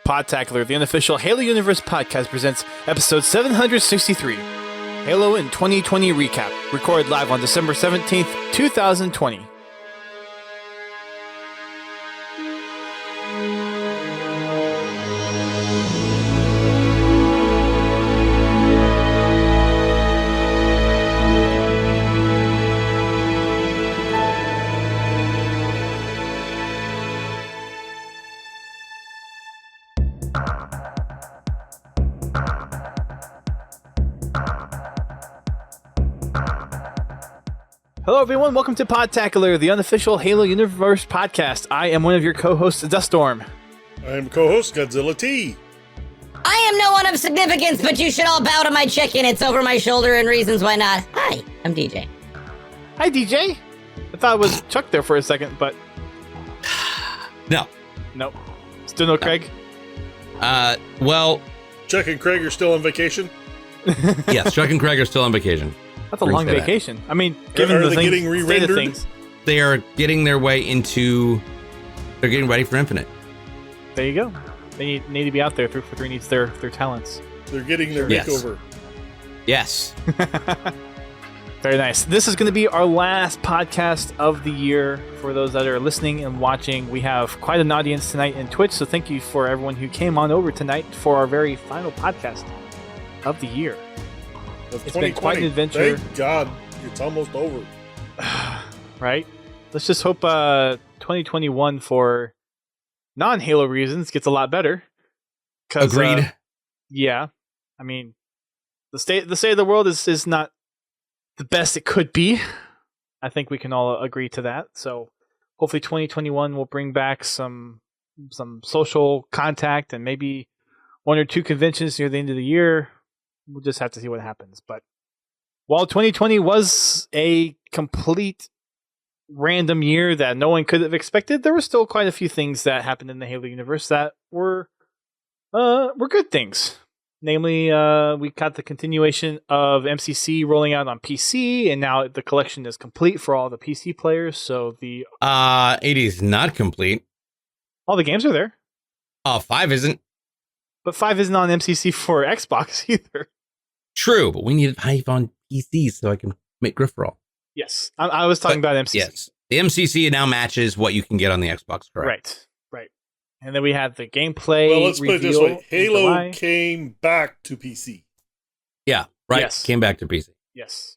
Podtacular, the unofficial Halo Universe podcast, presents episode 763, Halo in 2020 Recap, recorded live on December 17th, 2020. Hello everyone, welcome to Podtacular, the unofficial Halo Universe podcast. I am one of your co-hosts, Duststorm. I am co-host Godzilla T. I am no one of significance, but you should all bow to my chicken. It's over my shoulder and reasons why not. Hi, I'm DJ. Hi DJ. I thought it was Chuck there for a second, but... No. Nope. Still no Craig? Well... Chuck and Craig are still on vacation? Yes, Chuck and Craig are still on vacation. That's a long vacation. I mean, given the getting state re-rendered? of things. They are getting their way into... They're getting ready for Infinite. There you go. They need to be out there. 343 needs their talents. They're getting their Yes. makeover. Yes. Very nice. This is going to be our last podcast of the year. For those that are listening and watching, we have quite an audience tonight in Twitch, so thank you for everyone who came on over tonight for our very final podcast of the year. It's been quite an adventure. Thank God, it's almost over. Right? Let's just hope 2021, for non-Halo reasons, gets a lot better. Agreed. Yeah. I mean, the state of the world is not the best it could be. I think we can all agree to that. So hopefully 2021 will bring back some social contact and maybe one or two conventions near the end of the year. We'll just have to see what happens. But while 2020 was a complete random year that no one could have expected, there were still quite a few things that happened in the Halo universe that were good things. Namely, we got the continuation of MCC rolling out on PC, and now the collection is complete for all the PC players. So it is not complete. All the games are there. 5 isn't. But 5 isn't on MCC for Xbox either. True, but we need 5 on PC so I can make Griffroll. Yes, I was talking about MCC. Yes, the MCC now matches what you can get on the Xbox, correct? Right. And then we had the gameplay. Well, let's put it this way: Halo July. came back to PC. Yeah, right. Yes. Came back to PC. Yes.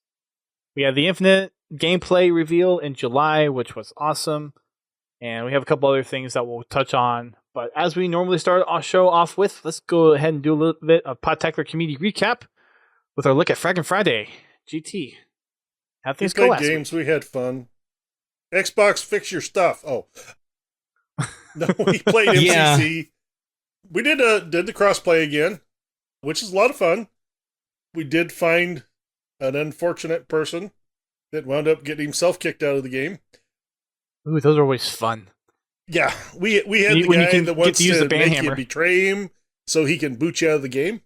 We had the Infinite gameplay reveal in July, which was awesome. And we have a couple other things that we'll touch on. But as we normally start our show off with, let's go ahead and do a little bit of Podtacular community recap with our look at Fraggin' Friday. GT. How things go We last played games. week? We had fun. Xbox, fix your stuff. Oh. No, we played MCC. Yeah. We did the crossplay again, which is a lot of fun. We did find an unfortunate person that wound up getting himself kicked out of the game. Ooh, those are always fun. Yeah, we had the When you guy can that get wants to use the to ban make hammer. you betray him so he can boot you out of the game.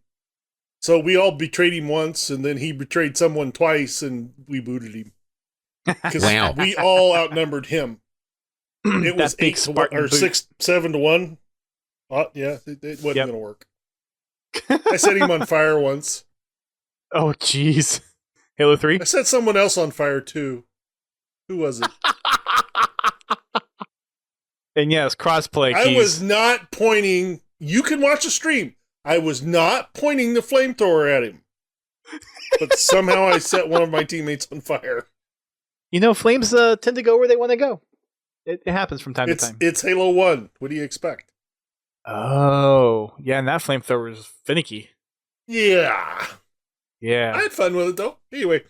So we all betrayed him once, and then he betrayed someone twice, and we booted him. Because Wow. we all outnumbered him. It was That big 8 to 1, Spartan or boot. 6, 7 to 1. Yeah, it wasn't Yep. going to work. I set him on fire once. Oh, jeez. Halo 3? I set someone else on fire, too. Who was it? And yes, crossplay keys. I was not pointing. You can watch the stream. I was not pointing the flamethrower at him. But somehow I set one of my teammates on fire. You know, flames tend to go where they want to go. It happens from time to time. It's Halo 1. What do you expect? Oh, yeah, and that flamethrower is finicky. Yeah. I Yeah, had fun with it, though. Anyway.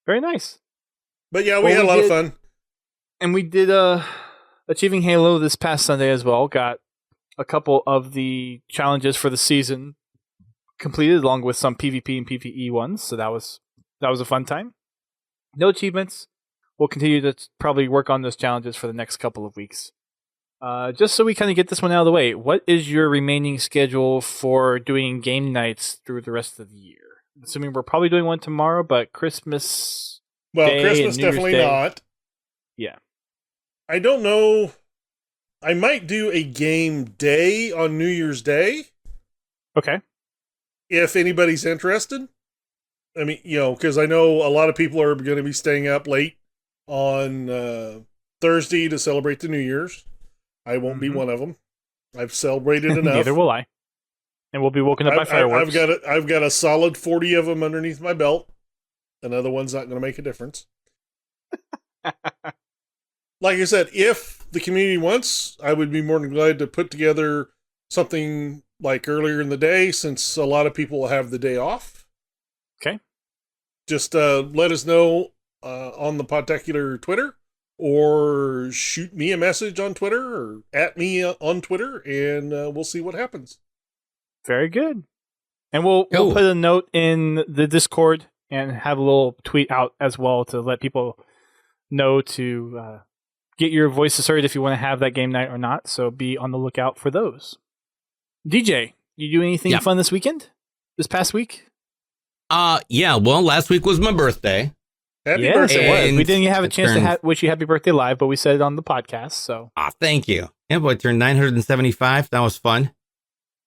very nice. But yeah, we Well, had a we lot of did- fun. And we did Achieving Halo this past Sunday as well. Got a couple of the challenges for the season completed, along with some PvP and PvE ones. So that was a fun time. No achievements. We'll continue to probably work on those challenges for the next couple of weeks. Just so we kind of get this one out of the way, what is your remaining schedule for doing game nights through the rest of the year? Assuming we're probably doing one tomorrow, but Christmas Well, Day Christmas and New Year's definitely Day. not. Yeah. I don't know. I might do a game day on New Year's Day Okay. if anybody's interested. I mean, because I know a lot of people are going to be staying up late on Thursday to celebrate the New Year's. I won't be one of them. I've celebrated enough. Neither will I. And we'll be woken up by fireworks. I've got a solid 40 of them underneath my belt. Another one's not going to make a difference. Like I said, if the community wants, I would be more than glad to put together something like earlier in the day, since a lot of people will have the day off. Okay. Just let us know on the Podtacular Twitter, or shoot me a message on Twitter, or at me on Twitter, and we'll see what happens. Very good. And we'll put a note in the Discord and have a little tweet out as well to let people know to get your voice asserted if you want to have that game night or not. So be on the lookout for those. DJ, you do anything fun this weekend? This past week? Yeah. Well, last week was my birthday. Happy birthday. It was. We didn't have a chance to wish you happy birthday live, but we said it on the podcast. So, thank you. Yeah, boy, I turned 975. That was fun.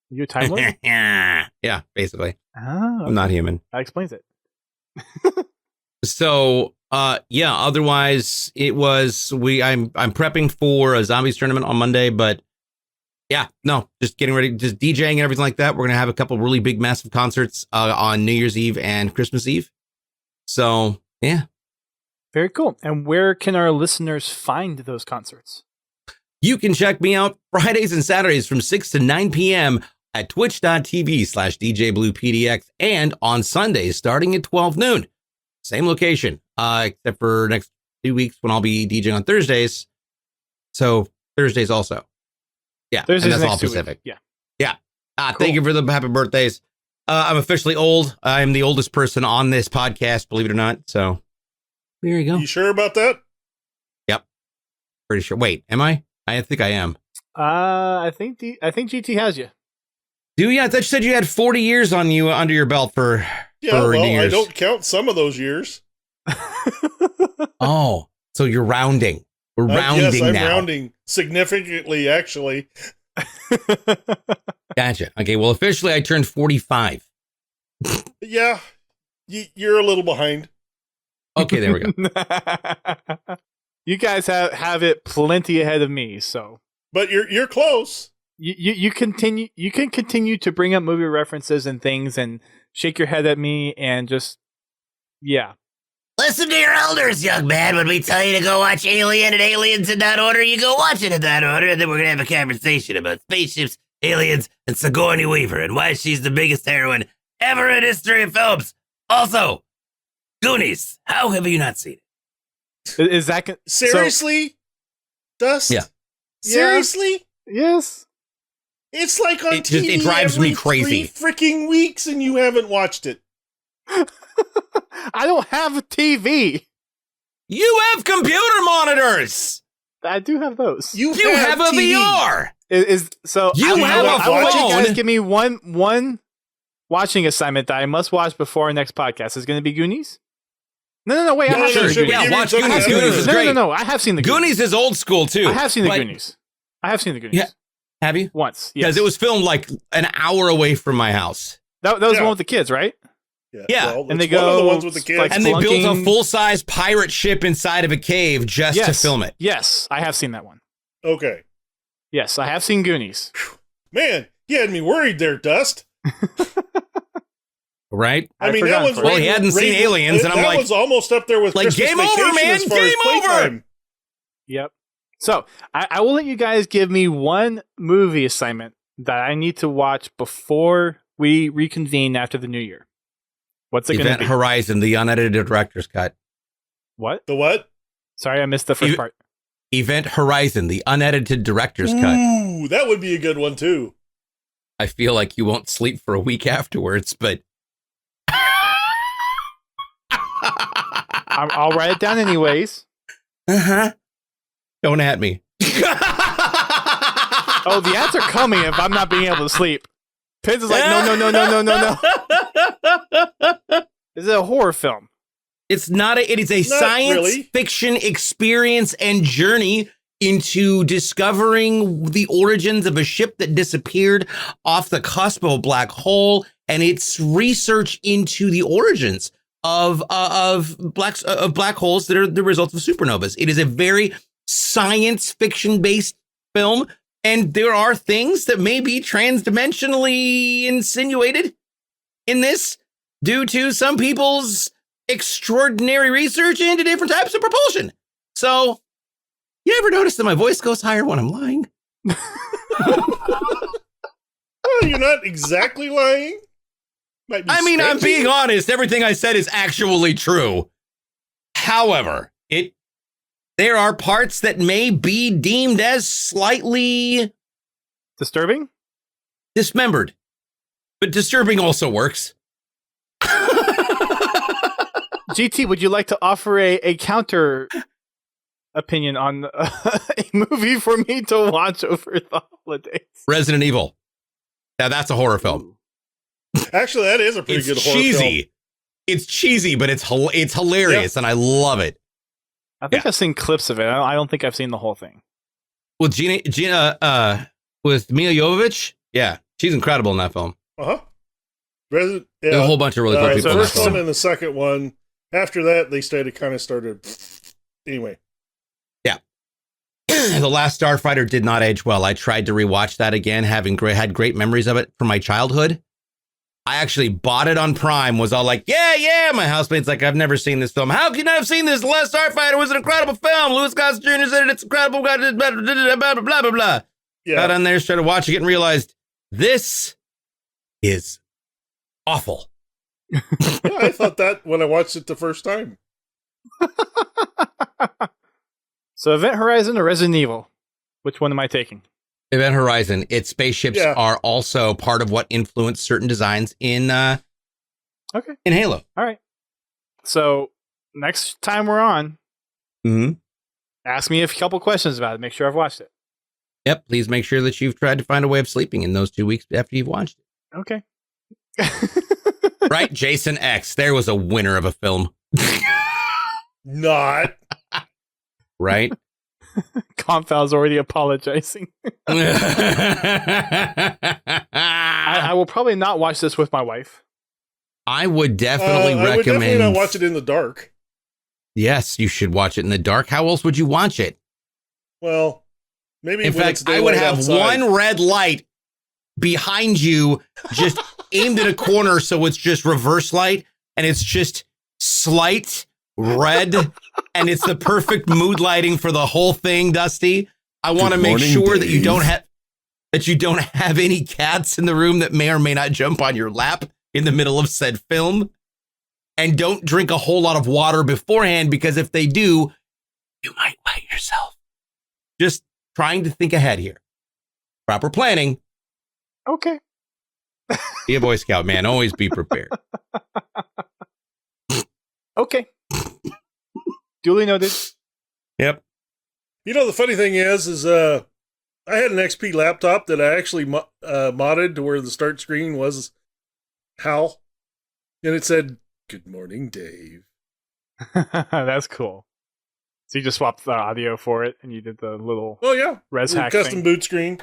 You time limit? Yeah, basically. Oh, I'm not human. That explains it. So, otherwise it was, I'm prepping for a zombies tournament on Monday, but just getting ready, just DJing and everything like that. We're going to have a couple really big, massive concerts on New Year's Eve and Christmas Eve. So, yeah. Very cool. And where can our listeners find those concerts? You can check me out Fridays and Saturdays from 6 to 9 p.m. at twitch.tv/DJBluePDX, and on Sundays starting at 12 noon. Same location, except for next 2 weeks when I'll be DJing on Thursdays. So Thursdays also. Yeah, Thursdays, and that's all next 2 Pacific. weeks. Yeah. Cool. Thank you for the happy birthdays. I'm officially old. I'm the oldest person on this podcast, believe it or not. So there you go. You sure about that? Yep. Pretty sure. Wait, am I? I think I am. I think GT has you. Do you? I thought you said you had 40 years on you under your belt for Yeah, for well, New Year's. I don't count some of those years. Oh, so you're rounding. We're rounding yes, I'm now. rounding significantly, actually. Gotcha. Okay, well, officially I turned 45. Yeah, you're a little behind. Okay, there we go. You guys have it plenty ahead of me, so. But you're close. You can continue to bring up movie references and things and shake your head at me and just Listen to your elders, young man. When we tell you to go watch Alien and Aliens in that order, you go watch it in that order, and then we're gonna have a conversation about spaceships, aliens, and Sigourney Weaver, and why she's the biggest heroine ever in history of films. Also, Goonies. How have you not seen it? is that Seriously, Dust? Yeah. Seriously? Yes. It's like on It TV drives every me crazy. 3 freaking weeks, and you haven't watched it. I don't have a TV. You have computer monitors. I do have those. You have a TV. VR. So You have a I want you guys phone. give me one watching assignment that I must watch before our next podcast. Is going to be Goonies? No. Wait, I have Sure, seen the yeah, Goonies. watch Goonies. Goonies is great. No. I have seen the Goonies is old school too. I have seen the but- Goonies. I have seen the Goonies. Yeah. Have you? Once. Because Yes. it was filmed like an hour away from my house. That was Yeah. one with the kids, right? Yeah, well, and it's they one of the go, ones with the kids. like, And they built a Flunking- full-size pirate ship inside of a cave just to film it. Yes, I have seen that one. Okay. Yes, I have seen Goonies. Man, you had me worried there, Dust. Right? I mean, forgot that one's for it. Well, he hadn't seen Aliens, and I'm that like- one's almost up there with like, Christmas game over, Vacation man, as far as game over. playtime. Yep. So I will let you guys give me one movie assignment that I need to watch before we reconvene after the new year. What's it going to Event be? Horizon, the unedited director's cut. What? The what? Sorry, I missed the first You- part. Event Horizon, the unedited director's cut. Ooh, that would be a good one too. I feel like you won't sleep for a week afterwards, but I'll write it down anyways. Don't at me. Oh, the ads are coming if I'm not being able to sleep. Pins is like, no. Is it a horror film? It's not it is a Not science really. fiction experience and journey into discovering the origins of a ship that disappeared off the cusp of a black hole, and its research into the origins of black holes that are the results of supernovas. It is a very science fiction based film, and there are things that may be transdimensionally insinuated in this due to some people's extraordinary research into different types of propulsion. So, you ever notice that my voice goes higher when I'm lying? Well, you're not exactly lying. I mean, I'm being honest. Everything I said is actually true. However, there are parts that may be deemed as slightly Disturbing? dismembered, but disturbing also works. GT, would you like to offer a counter opinion on a movie for me to watch over the holidays? Resident Evil. Now that's a horror film. Actually, that is a pretty It's good horror cheesy. film. It's cheesy, but it's hilarious, and I love it. I think I've seen clips of it. I don't think I've seen the whole thing. With Gina, with Mila Jovovich, yeah, she's incredible in that film. Uh-huh. There's a whole bunch of really cool the people in that first one film. and the second one. After that, they started. Anyway. The Last Starfighter did not age well. I tried to rewatch that again, had great memories of it from my childhood. I actually bought it on Prime, was all like, yeah. My housemate's like, I've never seen this film. How can you not have seen this? The Last Starfighter was an incredible film. Louis Gossett Jr. said it's incredible. Blah, blah, blah. Yeah. Got on there, started watching it, and realized this is awful. Yeah, I thought that when I watched it the first time. So Event Horizon or Resident Evil? Which one am I taking? Event Horizon. Its spaceships are also part of what influenced certain designs in Halo. All right. So next time we're on, ask me a couple questions about it. Make sure I've watched it. Yep. Please make sure that you've tried to find a way of sleeping in those 2 weeks after you've watched it. Okay. Right? Jason X. There was a winner of a film. Not. Right? Confal's already apologizing. I will probably not watch this with my wife. I would definitely recommend. I would definitely not watch it in the dark. Yes, you should watch it in the dark. How else would you watch it? Well, maybe in fact, I would have outside. one red light behind you, just aimed at a corner, so it's just reverse light, and it's just slight red, and it's the perfect mood lighting for the whole thing. Dusty, I want to make sure that you don't have any cats in the room that may or may not jump on your lap in the middle of said film, and don't drink a whole lot of water beforehand, because if they do, you might wet yourself. Just trying to think ahead here. Proper planning. Okay. Be a Boy Scout, man. Always be prepared. Okay. Duly noted. Yep. You know, the funny thing is I had an XP laptop that I actually modded to where the start screen was HAL, and it said, "Good morning, Dave." That's cool. So you just swapped the audio for it, and you did the little res hack custom thing. boot screen,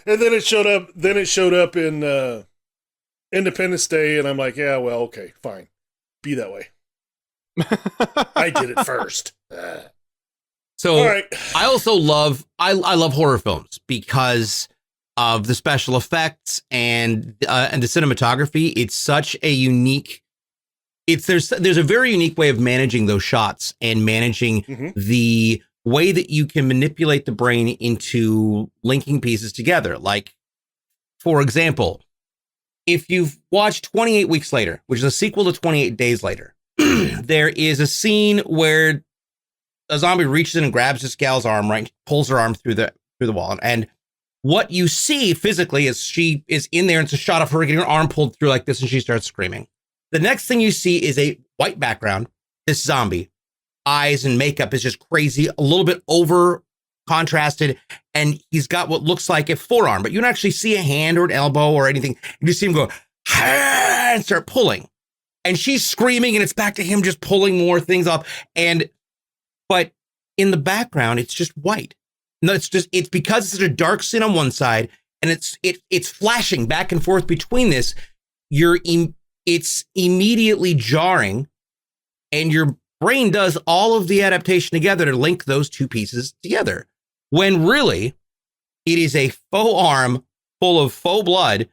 and then it showed up in Independence Day, and I'm like, yeah, well, okay, fine, be that way. I did it first. So All right. I also love horror films because of the special effects and the cinematography. It's such a unique. There's a very unique way of managing those shots and managing the way that you can manipulate the brain into linking pieces together. Like, for example, if you've watched 28 Weeks Later, which is a sequel to 28 Days Later, there is a scene where a zombie reaches in and grabs this gal's arm, right, pulls her arm through the wall, and what you see physically is she is in there, and it's a shot of her getting her arm pulled through like this, and she starts screaming. The next thing you see is a white background. This zombie, eyes and makeup is just crazy, a little bit over contrasted, and he's got what looks like a forearm, but you don't actually see a hand or an elbow or anything. You just see him go and start pulling, and she's screaming, and it's back to him just pulling more things off. But in the background, it's just white. No, it's because it's such a dark scene on one side, and it's flashing back and forth between this. It's immediately jarring, and your brain does all of the adaptation together to link those two pieces together. When really, it is a faux arm full of faux blood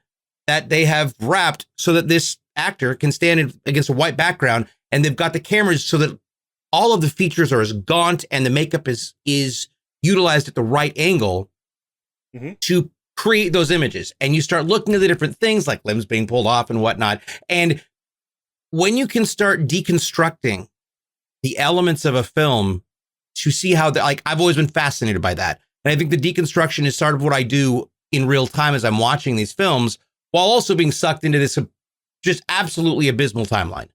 that they have wrapped so that this actor can stand against a white background, and they've got the cameras so that all of the features are as gaunt and the makeup is utilized at the right angle to create those images. And you start looking at the different things like limbs being pulled off and whatnot. And when you can start deconstructing the elements of a film to see how I've always been fascinated by that. And I think the deconstruction is sort of what I do in real time as I'm watching these films, while also being sucked into this just absolutely abysmal timeline.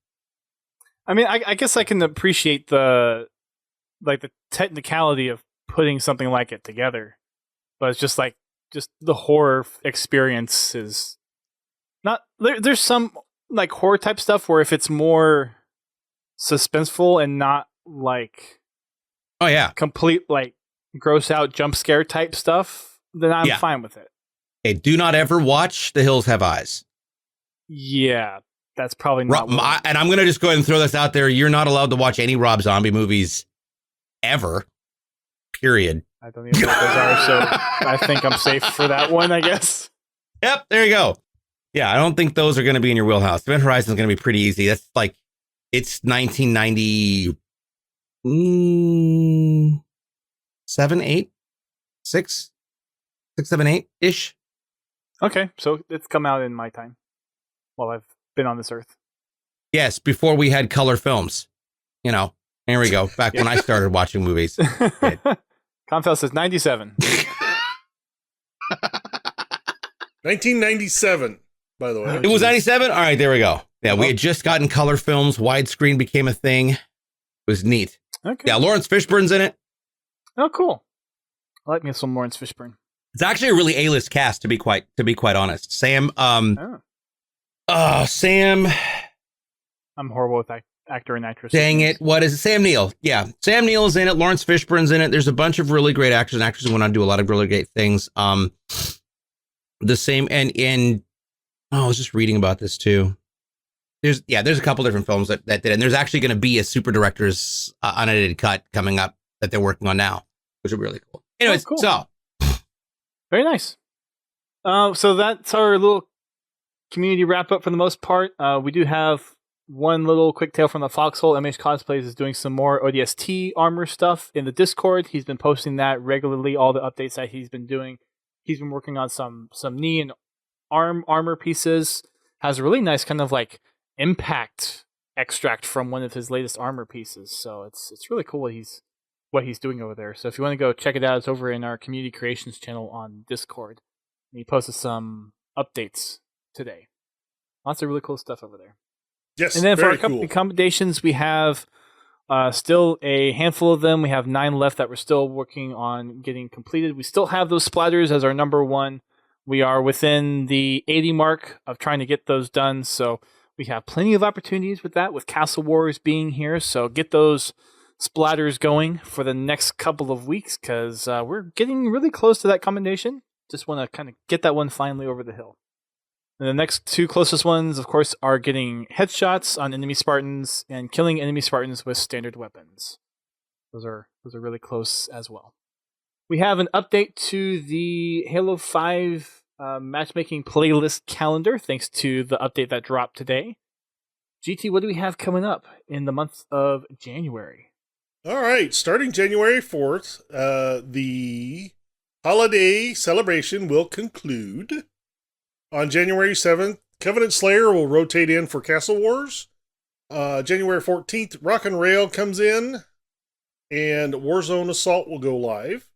I mean, I guess I can appreciate the technicality of putting something like it together, but it's just the horror experience is not there. There's some like horror type stuff where if it's more suspenseful and not like, oh yeah, complete like gross out jump scare type stuff, then I'm fine with it. Hey, do not ever watch The Hills Have Eyes. Yeah, that's probably not. And I'm going to just go ahead and throw this out there. You're not allowed to watch any Rob Zombie movies ever. Period. I don't even know what those are, so I think I'm safe for that one, I guess. Yep, there you go. Yeah, I don't think those are going to be in your wheelhouse. Event Horizon is going to be pretty easy. That's like, it's 1997, 8, 6, 7, 8-ish. Okay, so it's come out in my time while I've been on this earth. Yes, before we had color films. You know, here we go. Back when I started watching movies. Confel says 97. 1997, by the way. It was 97? All right, there we go. Yeah, we had just gotten color films. Widescreen became a thing. It was neat. Okay. Yeah, Lawrence Fishburne's in it. Oh, cool. I like me some Lawrence Fishburne. It's actually a really A-list cast, to be quite honest. Sam, Sam. I'm horrible with actor and actress. Dang it! What is it? Sam Neill? Yeah, Sam Neill is in it. Lawrence Fishburne's in it. There's a bunch of really great actors and actresses who went on to do a lot of really great things. The same and I was just reading about this too. There's a couple different films that did, and there's actually going to be a super director's unedited cut coming up that they're working on now, which would be really cool. Anyways, cool. So very nice. So that's our little community wrap up for the most part. We do have one little quick tale from the Foxhole. MH Cosplays is doing some more ODST armor stuff in the Discord. He's been posting that regularly, all the updates that he's been doing. He's been working on some knee and arm armor pieces. Has a really nice kind of like impact extract from one of his latest armor pieces. So it's really cool what he's doing over there. So if you want to go check it out, it's over in our community creations channel on Discord. And he posted some updates today. Lots of really cool stuff over there. Yes, and then for our cool. accommodations, we have still a handful of them. We have 9 left that we're still working on getting completed. We still have those splatters as our number one. We are within the 80 mark of trying to get those done. So we have plenty of opportunities with that, with Castle Wars being here. So get those splatters going for the next couple of weeks, because we're getting really close to that commendation. Just want to kind of get that one finally over the hill. And the next 2 closest ones, of course, are getting headshots on enemy Spartans and killing enemy Spartans with standard weapons. Those are really close as well. We have an update to the Halo 5 matchmaking playlist calendar, thanks to the update that dropped today. GT, what do we have coming up in the month of January? All right, starting January 4th, the holiday celebration will conclude. On January 7th, Covenant Slayer will rotate in for Castle Wars. January 14th, Rock and Rail comes in, and Warzone Assault will go live.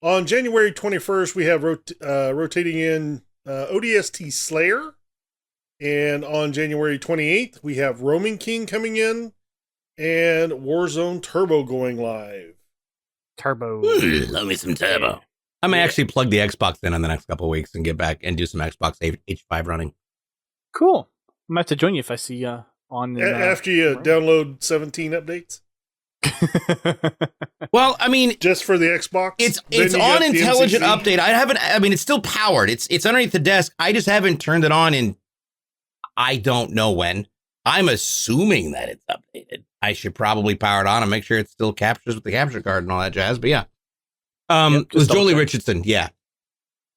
On January 21st, we have rotating in ODST Slayer. And on January 28th, we have Roaming King coming in, and Warzone Turbo going live. Turbo. Love me some turbo. I may actually plug the Xbox in the next couple of weeks and get back and do some Xbox H5 running. Cool. I might have to join you if I see on. After you download 17 updates? Well, I mean, just for the Xbox. it's Then you on got the intelligent MCC. update. I haven't. I mean, it's still powered. It's underneath the desk. I just haven't turned it on in. I don't know when. I'm assuming that it's updated. I should probably power it on and make sure it still captures with the capture card and all that jazz. But yeah, Yep, it was just double Jolie check. Richardson. Yeah,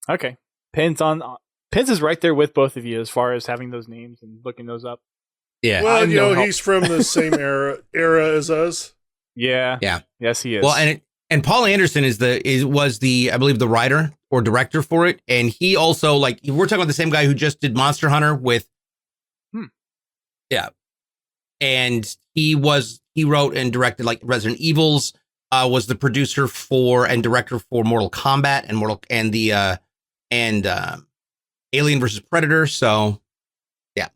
Okay. Pins is right there with both of you as far as having those names and looking those up. yeah. Well, I'm you no know, help. he's from the same era as us. Yeah. Yeah. Yes, he is. Well, and Paul Anderson was the I believe the writer or director for it, and he also like we're talking about the same guy who just did Monster Hunter with. Yeah, and he wrote and directed like Resident Evils. Was the producer for and director for Mortal Kombat and Alien versus Predator. So, yeah.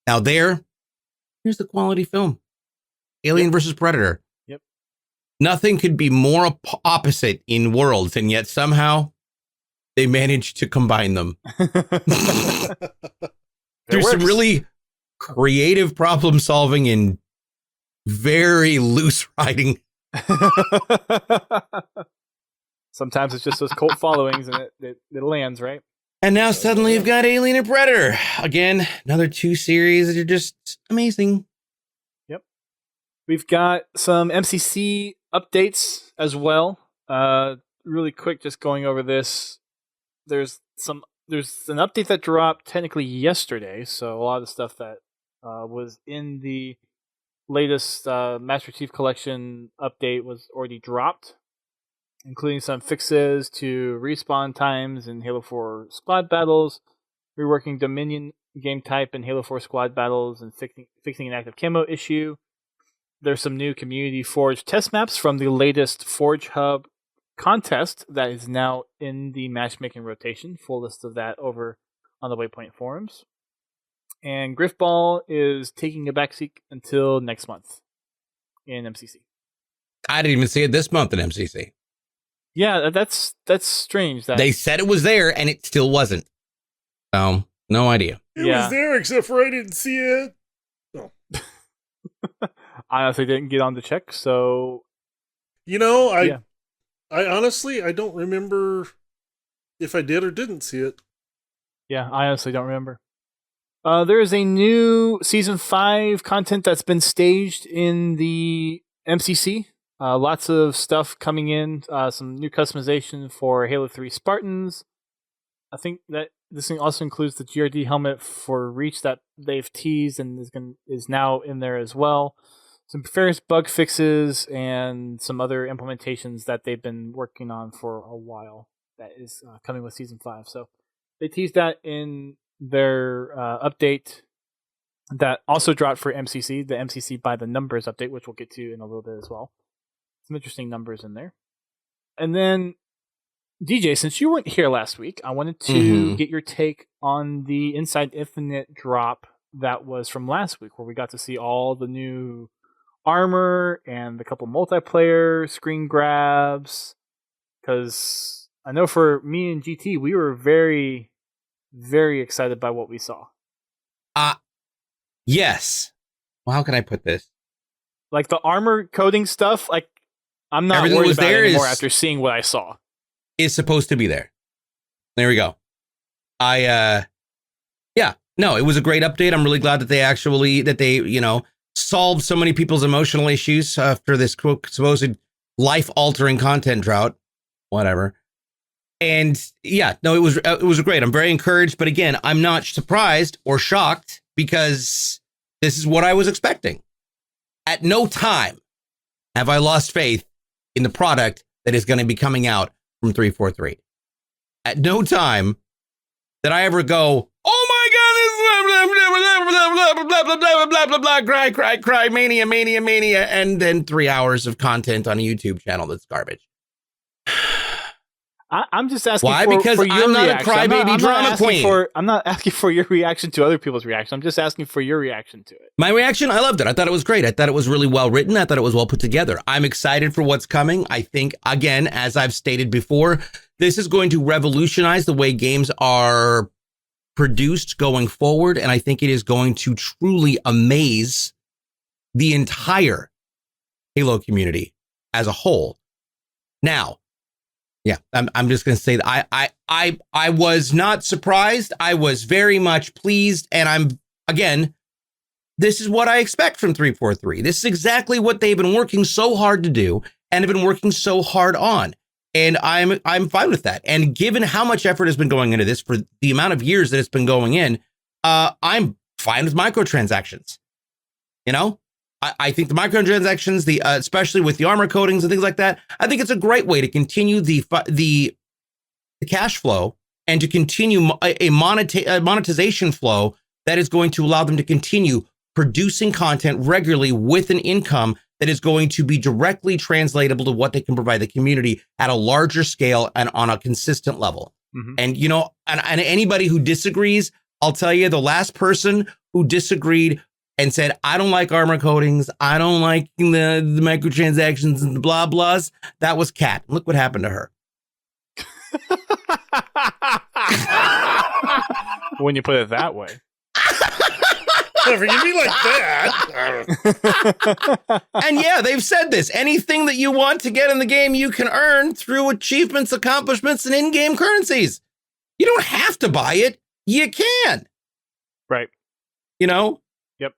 Now here's the quality film. Alien versus Predator. Yep. Nothing could be more opposite in worlds, and yet somehow they managed to combine them through some really creative problem solving and very loose writing. Sometimes it's just those cult followings and it lands, right? And now suddenly you've got Alien and Predator. Again, another 2 series that are just amazing. We've got some MCC updates as well. Really quick, just going over this. There's an update that dropped technically yesterday, so a lot of the stuff that was in the latest Master Chief Collection update was already dropped, including some fixes to respawn times in Halo 4 squad battles, reworking Dominion game type in Halo 4 squad battles, and fixing an active camo issue. There's some new Community Forge test maps from the latest Forge Hub contest that is now in the matchmaking rotation. Full list of that over on the Waypoint forums. And Griffball is taking a backseat until next month in MCC. I didn't even see it this month in MCC. Yeah, that's strange. That They said it was there and it still wasn't. So, no idea. It Yeah. was there, except for I didn't see it. I honestly didn't get on to check, so You know, Yeah. I honestly, I don't remember if I did or didn't see it. yeah, I honestly don't remember. There is a new Season 5 content that's been staged in the MCC. Lots of stuff coming in. Some new customization for Halo 3 Spartans. I think that this thing also includes the GRD helmet for Reach that they've teased and is now in there as well. Some various bug fixes and some other implementations that they've been working on for a while that is coming with Season 5. So they teased that in their update that also dropped for MCC, the MCC by the numbers update, which we'll get to in a little bit as well. Some interesting numbers in there. And then, DJ, since you weren't here last week, I wanted to get your take on the Inside Infinite drop that was from last week, where we got to see all the new armor and a couple multiplayer screen grabs. Because I know for me and GT, we were very, very excited by what we saw. Yes. Well, how can I put this? Like the armor coding stuff, like I'm not Everything worried was about there it anymore is- after seeing what I saw. Is supposed to be there. There we go. Yeah, no, it was a great update. I'm really glad that they solved so many people's emotional issues after this quote supposed life-altering content drought, whatever. And yeah, no, it was great. I'm very encouraged, but again, I'm not surprised or shocked because this is what I was expecting. At no time have I lost faith in the product that is going to be coming out from 343. At no time did I ever go, oh my God, this blah, blah, blah, cry, mania, and then 3 hours of content on a YouTube channel that's garbage. I'm just asking Why? for, Because for your I'm not a reaction. crybaby drama asking queen. I'm not asking for your reaction to other people's reaction. I'm just asking for your reaction to it. My reaction, I loved it. I thought it was great. I thought it was really well written. I thought it was well put together. I'm excited for what's coming. I think, again, as I've stated before, this is going to revolutionize the way games are produced going forward. And I think it is going to truly amaze the entire Halo community as a whole. Now, yeah, I'm just going to say that I was not surprised. I was very much pleased. And this is what I expect from 343. This is exactly what they've been working so hard to do and have been working so hard on. And I'm fine with that. And given how much effort has been going into this for the amount of years that it's been going in, I'm fine with microtransactions. You know, I think the microtransactions, especially with the armor coatings and things like that, I think it's a great way to continue the cash flow and to continue a monetization flow that is going to allow them to continue producing content regularly with an income that is going to be directly translatable to what they can provide the community at a larger scale and on a consistent level. Mm-hmm. And, you know, and anybody who disagrees, I'll tell you, the last person who disagreed and said, I don't like armor coatings, I don't like the microtransactions and the blah blahs, that was Kat. Look what happened to her. When you put it that way. Never give me like that. And yeah, they've said this. Anything that you want to get in the game, you can earn through achievements, accomplishments, and in-game currencies. You don't have to buy it. You can. Right. You know? Yep.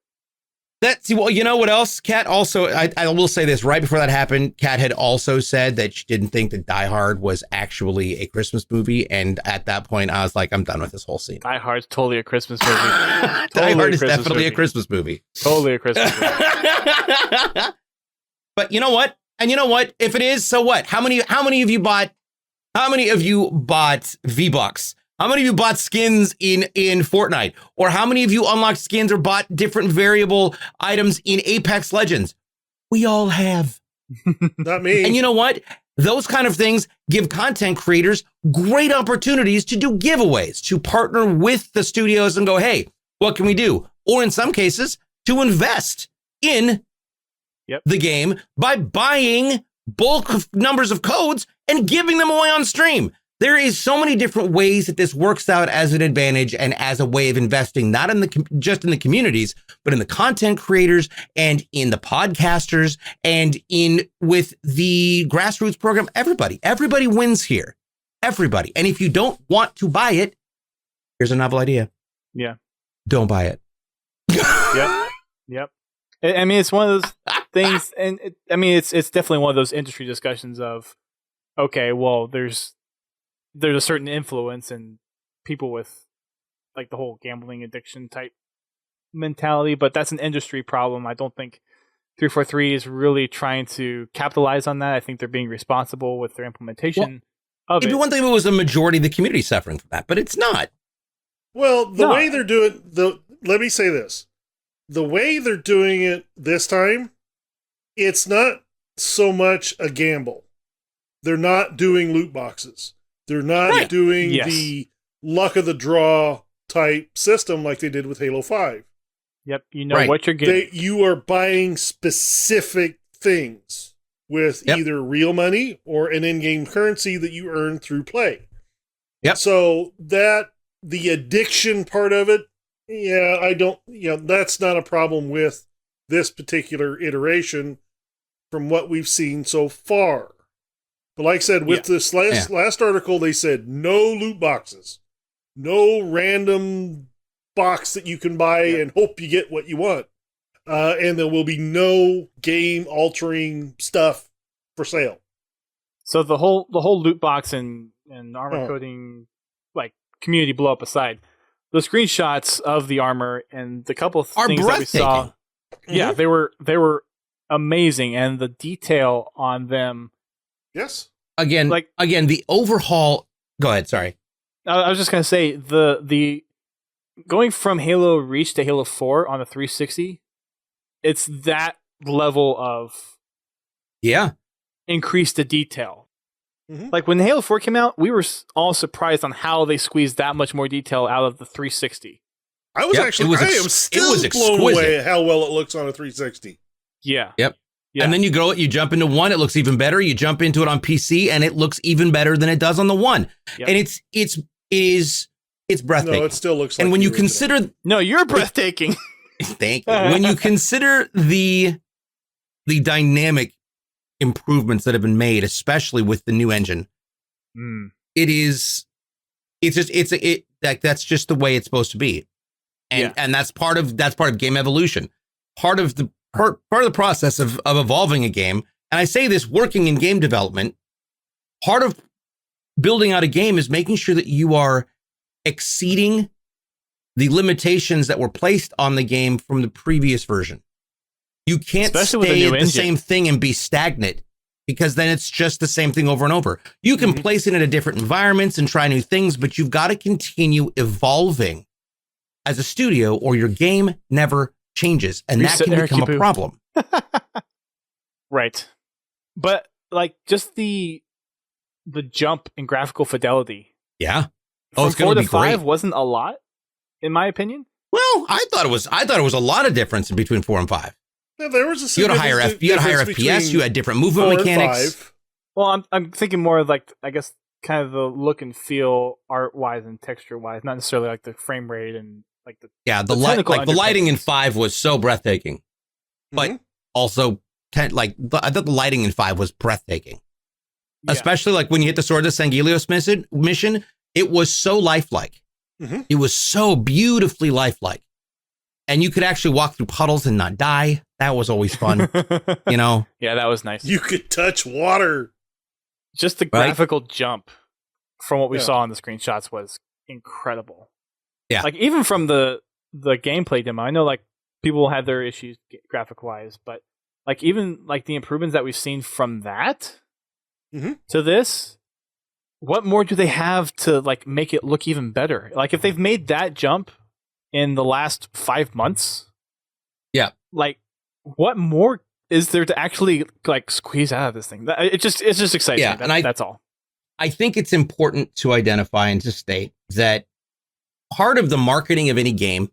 Well, you know what else? Kat also, I will say this, right before that happened, Kat had also said that she didn't think that Die Hard was actually a Christmas movie. And at that point, I was like, I'm done with this whole scene. Die Hard's totally a Christmas movie. Die Hard is definitely a Christmas movie. Totally a Christmas movie. But you know what? And you know what? If it is, so what? How many of you bought V-Bucks? How many of you bought skins in Fortnite? Or how many of you unlocked skins or bought different variable items in Apex Legends? We all have. Not me. And you know what? Those kind of things give content creators great opportunities to do giveaways, to partner with the studios and go, hey, what can we do? Or in some cases, to invest in the game by buying bulk numbers of codes and giving them away on stream. There is so many different ways that this works out as an advantage and as a way of investing, not in just in the communities, but in the content creators and in the podcasters and with the grassroots program. Everybody wins here. Everybody. And if you don't want to buy it, here's a novel idea. Yeah. Don't buy it. Yep. I mean, it's one of those things, and it's definitely one of those industry discussions of, okay, well, there's a certain influence in people with like the whole gambling addiction type mentality, but that's an industry problem. I don't think 343 is really trying to capitalize on that. I think they're being responsible with their implementation of it. It'd be one thing if it was a majority of the community suffering from that, but it's not. Well, the way they're doing let me say this. The way they're doing it this time, it's not so much a gamble. They're not doing loot boxes. They're not doing the luck of the draw type system like they did with Halo 5. Yep, you know what you're getting. You are buying specific things with either real money or an in-game currency that you earn through play. Yep. So the addiction part of it, that's not a problem with this particular iteration from what we've seen so far. But like I said, with this last article, they said no loot boxes, no random box that you can buy and hope you get what you want. And there will be no game-altering stuff for sale. So the whole loot box and armor coating, like community blow up aside, the screenshots of the armor and the couple of things that we saw, they were amazing, and the detail on them. Yes. Again, the overhaul. Go ahead. Sorry. I was just gonna say the going from Halo Reach to Halo 4 on the 360. It's that level of increase the detail. Mm-hmm. Like when Halo 4 came out, we were all surprised on how they squeezed that much more detail out of the 360. I was I am still blown away at how well it looks on a 360. Yeah. Yep. Yeah. And then you jump into one, it looks even better. You jump into it on PC and it looks even better than it does on the one. Yep. And it's breathtaking. No, it still looks like and when you consider No, you're breathtaking. Thank you. When you consider the the dynamic improvements that have been made, especially with the new engine. That's just the way it's supposed to be. And that's part of game evolution. Part of the process of evolving a game. And I say this working in game development, part of building out a game is making sure that you are exceeding the limitations that were placed on the game from the previous version. You can't stay at the same thing and be stagnant, because then it's just the same thing over and over. You can place it into different environments and try new things, but you've got to continue evolving as a studio or your game never changes. And that can become a problem. Right. But like just the jump in graphical fidelity. Yeah. From 4 to 5 wasn't a lot, in my opinion. Well, I thought it was a lot of difference between 4 and 5. Yeah, there was you had a higher FPS. You had different movement mechanics. Well, I'm thinking more of like, I guess, kind of the look and feel, art wise and texture wise, not necessarily like the frame rate and like the the lighting in 5 was so breathtaking, but also I thought the lighting in 5 was breathtaking, especially like when you hit the Sword of Sangelios mission. It was so lifelike. It was so beautifully lifelike. And you could actually walk through puddles and not die. That was always fun, you know? Yeah, that was nice. You could touch water. Just the graphical jump from what we saw in the screenshots was incredible. Yeah. Like, even from the gameplay demo, I know, like, people had their issues graphic-wise, but, like, even, like, the improvements that we've seen from that to this, what more do they have to, like, make it look even better? Like, if they've made that jump in the last 5 months, like, what more is there to actually like squeeze out of this thing? It's just exciting. Yeah, that's all. I think it's important to identify and to state that part of the marketing of any game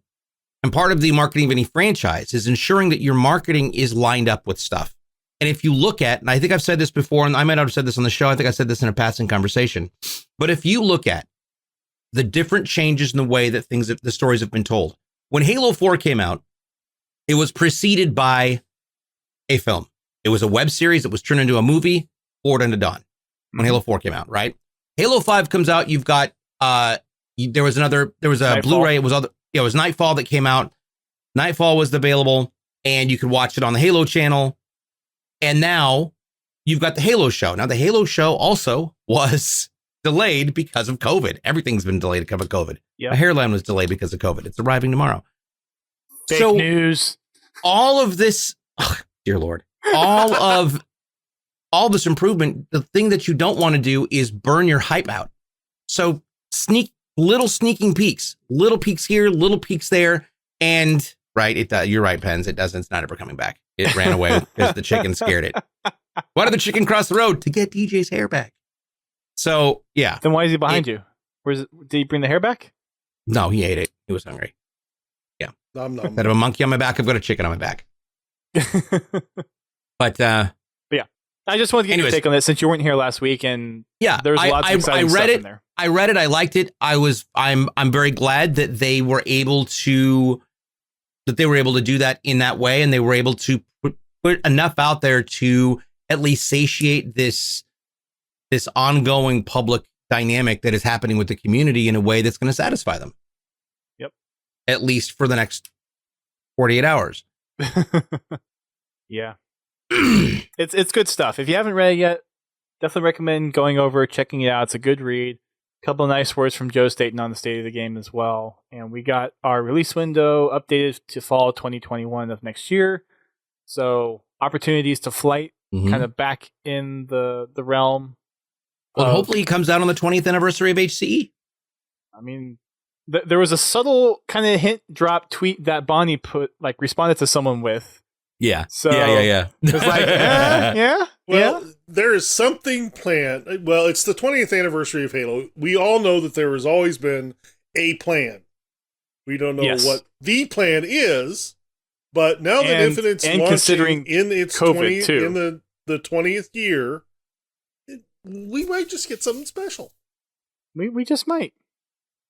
and part of the marketing of any franchise is ensuring that your marketing is lined up with stuff. And if you look at, and I think I've said this before, and I might not have said this on the show, I think I said this in a passing conversation, but if you look at the different changes in the way that the stories have been told, when Halo 4 came out, it was preceded by a film. It was a web series that was turned into a movie, Forward Unto Dawn, when Halo 4 came out, right? Halo 5 comes out, you've got, there was a Nightfall. Blu-ray, it was Nightfall that came out. Nightfall was available, and you could watch it on the Halo channel. And now you've got the Halo show. Now, the Halo show also was delayed because of COVID. Everything's been delayed because of COVID. Yep. My hairline was delayed because of COVID. It's arriving tomorrow. Fake news. All of this, dear Lord, all this improvement, the thing that you don't want to do is burn your hype out. So little sneaking peaks, little peaks here, little peaks there. And you're right, Pens. It's not ever coming back. It ran away because the chicken scared it. Why did the chicken cross the road? To get DJ's hair back. So, yeah. Then why is he behind you? Did he bring the hair back? No, he ate it. He was hungry. Yeah. Instead of a monkey on my back, I've got a chicken on my back. But yeah, I just wanted to get your take on that since you weren't here last week, and there's lots of exciting stuff in there. I read it. I liked it. I'm very glad that they were able to do that in that way, and they were able to put enough out there to at least satiate this ongoing public dynamic that is happening with the community in a way that's going to satisfy them. Yep. At least for the next 48 hours. Yeah. It's good stuff. If you haven't read it yet, definitely recommend going over, checking it out. It's a good read. A couple of nice words from Joe Staten on the state of the game as well. And we got our release window updated to fall 2021 of next year. So opportunities to flight kind of back in the realm. Well, hopefully it comes out on the 20th anniversary of HCE. I mean, there was a subtle kind of hint drop tweet that Bonnie responded to someone with. Yeah. So yeah. It's like, yeah. Well, there is something planned. Well, it's the 20th anniversary of Halo. We all know that there has always been a plan. We don't know what the plan is, but now that Infinite's launching considering in its COVID too. in the 20th year, we might just get something special. We just might.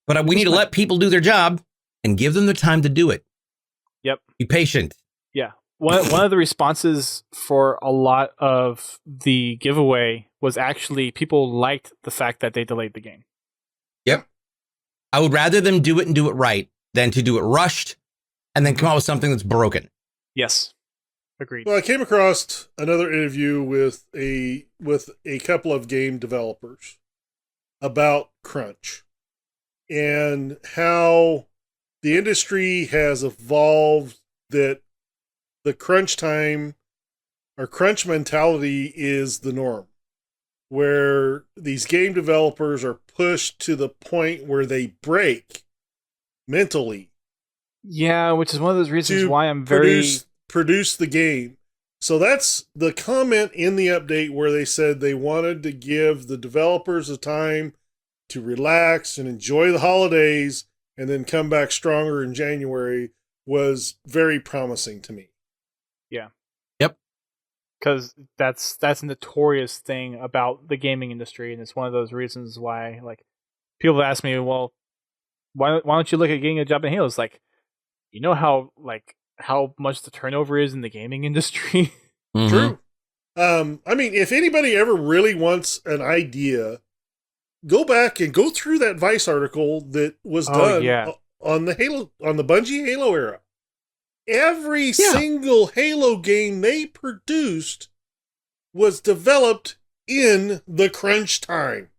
But we need to let people do their job and give them the time to do it. Yep. Be patient. Yeah. one of the responses for a lot of the giveaway was actually people liked the fact that they delayed the game. Yep. I would rather them do it and do it right than to do it rushed and then come out with something that's broken. Yes. Agreed. Well, I came across another interview with a couple of game developers about crunch and how the industry has evolved, that the crunch time or crunch mentality is the norm, where these game developers are pushed to the point where they break mentally. Yeah, which is one of those reasons to why I'm very produce the game. So that's the comment in the update where they said they wanted to give the developers a time to relax and enjoy the holidays and then come back stronger in January was very promising to me. Yeah. Yep. Because that's a notorious thing about the gaming industry, and it's one of those reasons why, like, people ask me, well, why don't you look at getting a job in Halo? It's like, you know how much the turnover is in the gaming industry? Mm-hmm. True. I mean, if anybody ever really wants an idea, go back and go through that Vice article that was done on the Bungie Halo era. Every single Halo game they produced was developed in the crunch time.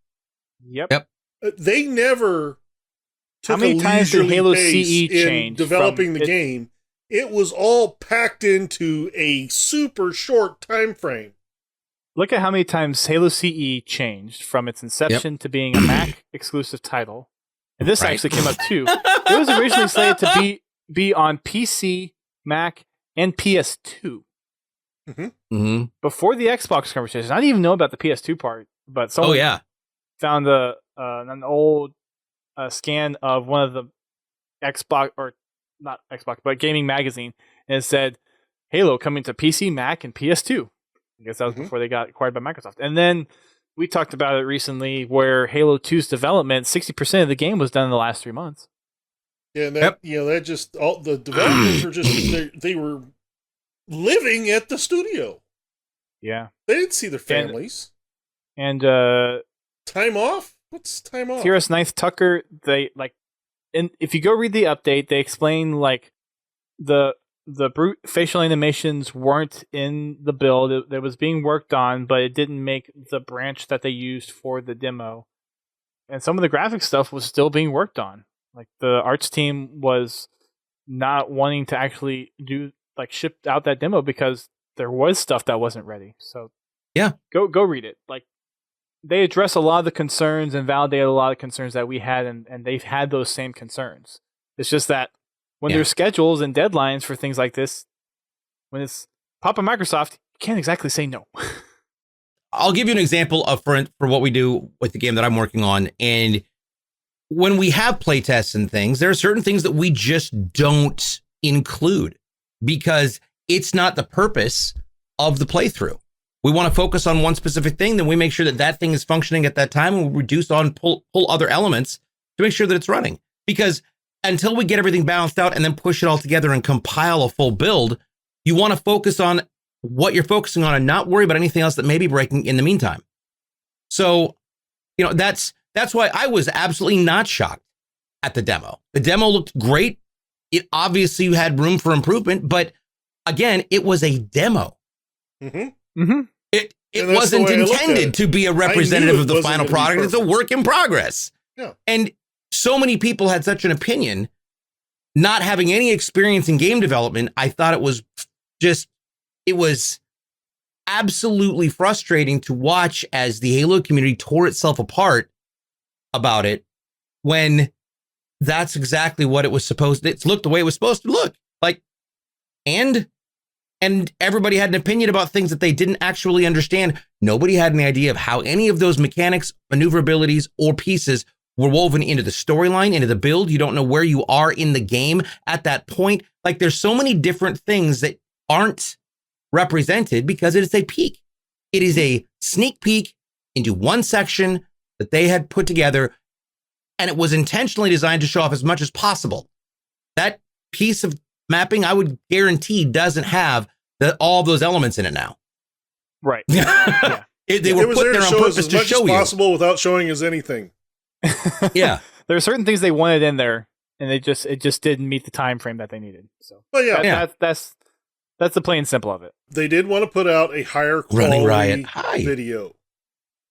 Yep. They never took How many a times did leisurely Halo pace CE in change developing from the game. It was all packed into a super short time frame. Look at how many times Halo CE changed from its inception to being a Mac exclusive title. And this actually came up too. It was originally slated to be on PC, Mac, and PS2. Mm-hmm. Before the Xbox conversation. I didn't even know about the PS2 part, but someone found an old scan of one of the Xbox, or not Xbox, but gaming magazine, and it said Halo coming to PC, Mac, and PS2. I guess that was before they got acquired by Microsoft. And then we talked about it recently where Halo 2's development, 60% of the game was done in the last 3 months. Yeah, and that just all the developers were just they were living at the studio. Yeah. They didn't see their families. And time off? What's time off? TRS Ninth Tucker, they and if you go read the update, they explain the brute facial animations weren't in the build. It was being worked on, but it didn't make the branch that they used for the demo. And some of the graphic stuff was still being worked on. Like, the arts team was not wanting to actually ship out that demo because there was stuff that wasn't ready. So yeah, go read it. Like, they address a lot of the concerns and validate a lot of concerns that we had, and they've had those same concerns. It's just that when there's schedules and deadlines for things like this, when it's Papa Microsoft, you can't exactly say no. I'll give you an example of for what we do with the game that I'm working on. And when we have playtests and things, there are certain things that we just don't include because it's not the purpose of the playthrough. We want to focus on one specific thing, then we make sure that that thing is functioning at that time, and we reduce on pull other elements to make sure that it's running. Because until we get everything balanced out and then push it all together and compile a full build, you want to focus on what you're focusing on and not worry about anything else that may be breaking in the meantime. So, that's why I was absolutely not shocked at the demo. The demo looked great. It obviously had room for improvement, but again, it was a demo. Mm-hmm. Mm-hmm. It wasn't intended to be a representative of the final product. It's a work in progress. Yeah. And so many people had such an opinion, not having any experience in game development. I thought it was absolutely frustrating to watch as the Halo community tore itself apart about it when that's exactly what it was supposed to. It looked the way it was supposed to look like. And everybody had an opinion about things that they didn't actually understand. Nobody had any idea of how any of those mechanics, maneuverabilities, or pieces were woven into the storyline, into the build. You don't know where you are in the game at that point. Like, there's so many different things that aren't represented because it is a peek. It is a sneak peek into one section that they had put together, and it was intentionally designed to show off as much as possible. That piece of mapping, I would guarantee doesn't have all those elements in it now. Right. They were it was put there there to on show us purpose as to much show as you. possible without showing us anything. Yeah. There are certain things they wanted in there, and it just didn't meet the time frame that they needed. So, But yeah, that's the plain and simple of it. they did want to put out a higher Running quality Riot. Hi. video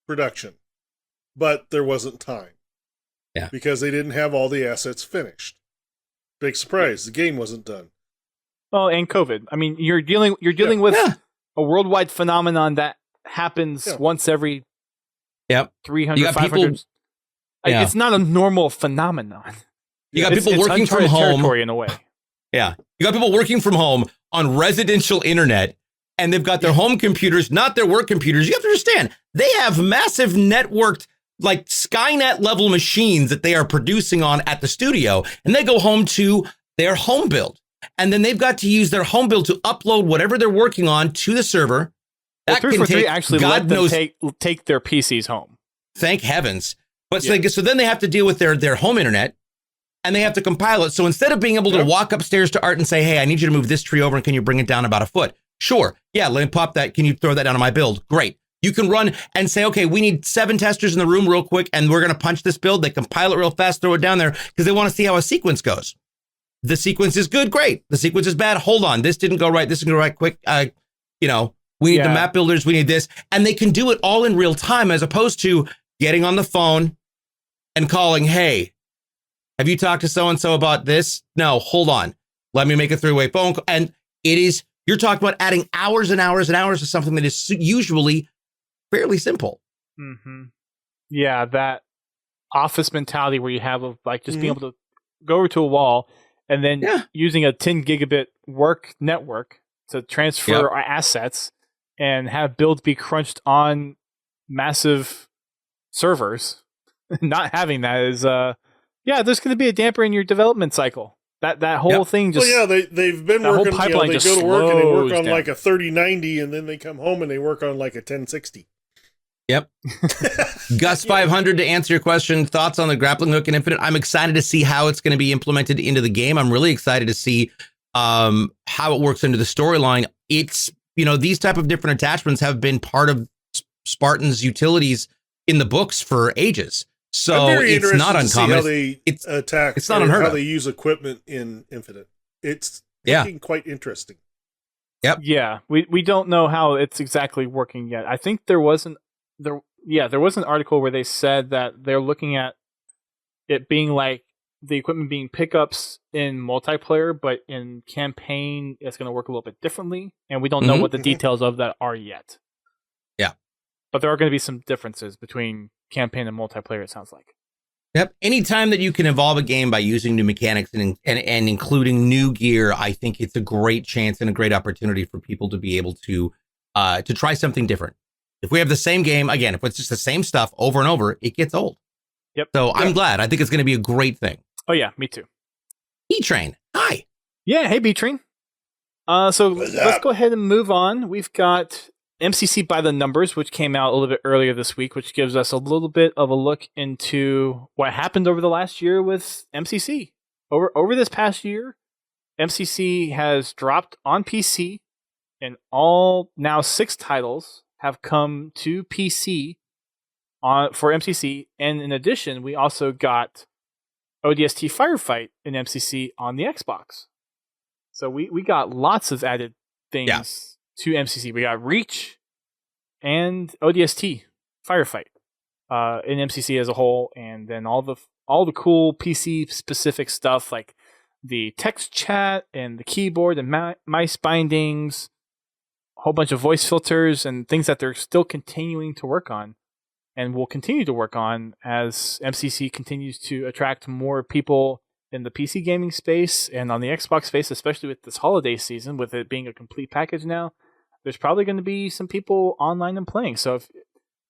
production, but there wasn't time. Yeah. Because they didn't have all the assets finished. Big surprise, the game wasn't done. Well, and COVID. I mean, you're dealing with a worldwide phenomenon that happens once every 300, You got 500. people- Yeah. It's not a normal phenomenon. You got It's people working from uncharted home. territory in a way. Yeah. You got people working from home on residential internet, and they've got their home computers, not their work computers. You have to understand, they have massive networked, like Skynet level machines that they are producing on at the studio, and they go home to their home build. And then they've got to use their home build to upload whatever they're working on to the server. Well, That 343 can take, actually God let them knows, take their PCs home. thank heavens. But so then they have to deal with their home internet, and they have to compile it. So instead of being able to walk upstairs to Art and say, hey, I need you to move this tree over, and can you bring it down about a foot? Sure. Yeah, let me pop that. Can you throw that down on my build? Great. You can run and say, okay, we need 7 testers in the room real quick, and we're going to punch this build. They compile it real fast, throw it down there, because they want to see how a sequence goes. The sequence is good, great. The sequence is bad, hold on. This didn't go right. This didn't go right quick. We need the map builders. We need this. And they can do it all in real time, as opposed to getting on the phone and calling, hey, have you talked to so-and-so about this? No, hold on. Let me make a 3-way phone call. And you're talking about adding hours and hours and hours to something that is usually fairly simple. Mm-hmm. Yeah, that office mentality where you have of like just being able to go over to a wall and then using a 10 gigabit work network to transfer our assets and have builds be crunched on massive servers. Not having that is there's going to be a damper in your development cycle. That whole thing just they've been that whole working. pipeline They just go to work and they work on slows like a 3090, and then they come home and they work on like a 1060. Yep. Gus 500, to answer your question, thoughts on the grappling hook in Infinite? I'm excited to see how it's going to be implemented into the game. I'm really excited to see how it works into the storyline. It's, these type of different attachments have been part of Spartan's utilities in the books for ages. So it's not uncommon. How they attack. It's not unheard how of. they use equipment in Infinite. It's looking quite interesting. Yep. Yeah, we don't know how it's exactly working yet. I think there was an article where they said that they're looking at it being like the equipment being pickups in multiplayer, but in campaign it's going to work a little bit differently, and we don't know what the details of that are yet. Yeah. But there are going to be some differences between campaign and multiplayer, it sounds like. Yep. Anytime that you can evolve a game by using new mechanics and including new gear, I think it's a great chance and a great opportunity for people to be able to try something different. If we have the same game, again, if it's just the same stuff over and over, it gets old. Yep. So I'm glad. I think it's going to be a great thing. Oh yeah, me too. E-Train. Hi. Yeah, hey B-Train. So let's go ahead and move on. We've got MCC by the Numbers, which came out a little bit earlier this week, which gives us a little bit of a look into what happened over the last year with MCC. Over this past year, MCC has dropped on PC, and all now 6 titles have come to PC for MCC. And in addition, we also got ODST Firefight in MCC on the Xbox. So we got lots of added things to MCC. We got Reach and ODST Firefight in MCC as a whole, and then all the cool PC specific stuff like the text chat and the keyboard and mice bindings, a whole bunch of voice filters and things that they're still continuing to work on and will continue to work on as MCC continues to attract more people in the PC gaming space and on the Xbox space, especially with this holiday season, with it being a complete package now. There's probably going to be some people online and playing. So if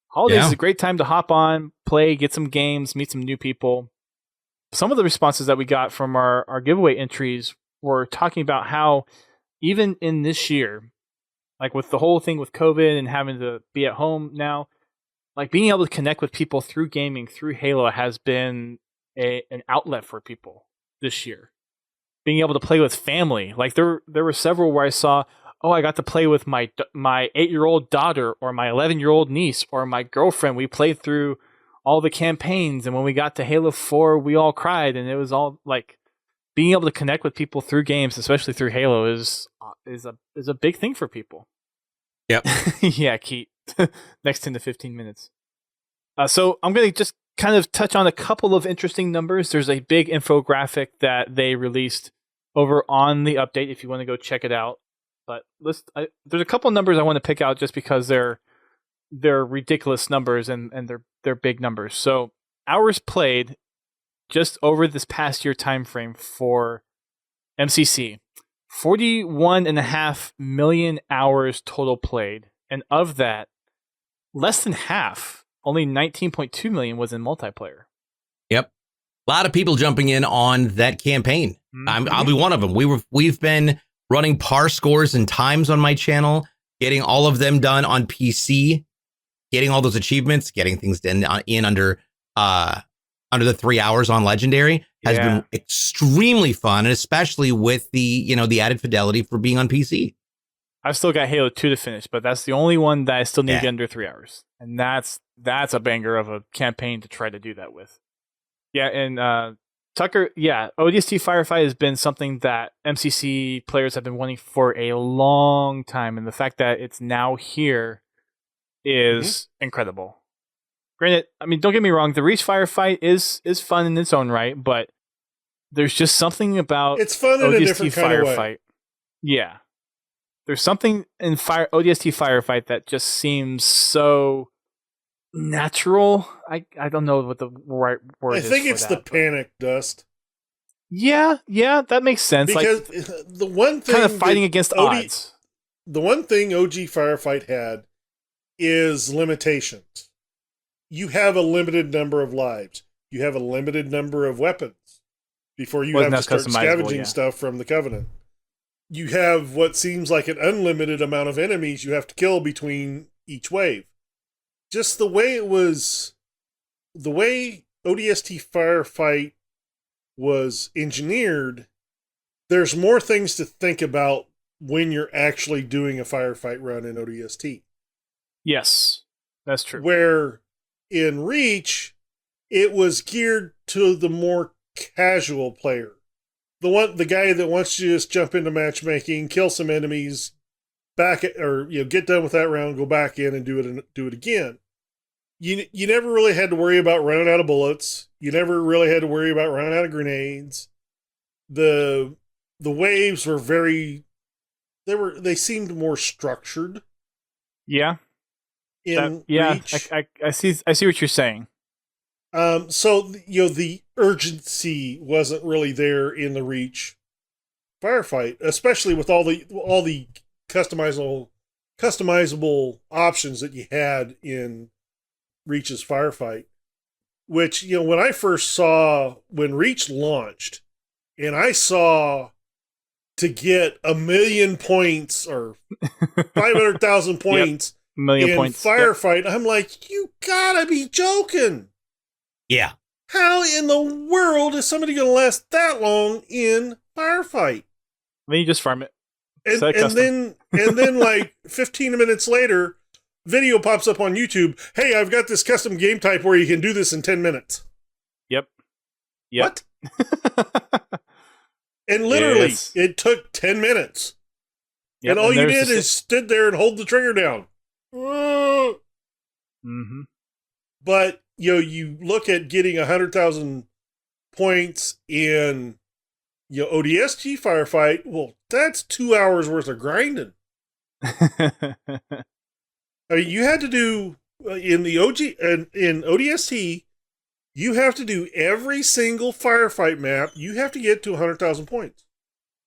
holidays is a great time to hop on, play, get some games, meet some new people. Some of the responses that we got from our giveaway entries were talking about how even in this year, like with the whole thing with COVID and having to be at home now, like being able to connect with people through gaming, through Halo has been an outlet for people this year. being able to play with family. Like there were several where I saw, oh, I got to play with my 8-year-old daughter or my 11-year-old niece or my girlfriend. We played through all the campaigns, and when we got to Halo 4, we all cried, and it was all like being able to connect with people through games, especially through Halo, is a big thing for people. Yep. Yeah, Keith. Next 10 to 15 minutes. So I'm going to just kind of touch on a couple of interesting numbers. There's a big infographic that they released over on the update if you want to go check it out. But there's a couple of numbers I want to pick out just because they're ridiculous numbers and they're big numbers. So hours played just over this past year time frame for MCC, 41.5 million hours total played, and of that, less than half, only 19.2 million, was in multiplayer. Yep, a lot of people jumping in on that campaign. I'll be one of them. We've been running par scores and times on my channel, getting all of them done on PC, getting all those achievements, getting things in under the 3 hours on Legendary has been extremely fun, and especially with the added fidelity for being on PC. I've still got Halo 2 to finish, but that's the only one that I still need to get under 3 hours. And that's a banger of a campaign to try to do that with. Yeah, and Tucker, ODST Firefight has been something that MCC players have been wanting for a long time, and the fact that it's now here is incredible. Granted, I mean, don't get me wrong, the Reach Firefight is fun in its own right, but there's just something about it's fun in ODST a different kind of way. Firefight. Yeah. There's something in ODST Firefight that just seems so natural. I don't know what the right word is. I think it's the panic dust. Yeah, that makes sense. Because the one thing kind of fighting against odds. The one thing OG Firefight had is limitations. You have a limited number of lives. You have a limited number of weapons before you have to start scavenging stuff from the Covenant. You have what seems like an unlimited amount of enemies you have to kill between each wave. Just the way ODST Firefight was engineered, there's more things to think about when you're actually doing a firefight run in ODST. Yes, that's true. Where in Reach, it was geared to the more casual player. The guy that wants to just jump into matchmaking, kill some enemies, get done with that round, go back in and do it again. You never really had to worry about running out of bullets. You never really had to worry about running out of grenades. The waves were they seemed more structured. Yeah. Reach. I see what you're saying. So the urgency wasn't really there in the Reach Firefight, especially with all the customizable options that you had in Reach's Firefight. Which, when I first saw when Reach launched, and I saw to get 1 million points or 500,000 points. Million points Firefight, yep. I'm like, you gotta be joking. Yeah. How in the world is somebody gonna last that long in Firefight? Then you just farm it. And then like 15 minutes later, video pops up on YouTube. Hey, I've got this custom game type where you can do this in 10 minutes. Yep. What? And literally, it took 10 minutes. Yep, and all you did is stood there and hold the trigger down. Mm-hmm. But you look at getting 100,000 points in ODST Firefight. Well, that's 2 hours worth of grinding. I mean, you had to do in the in ODST. You have to do every single firefight map. You have to get to 100,000 points.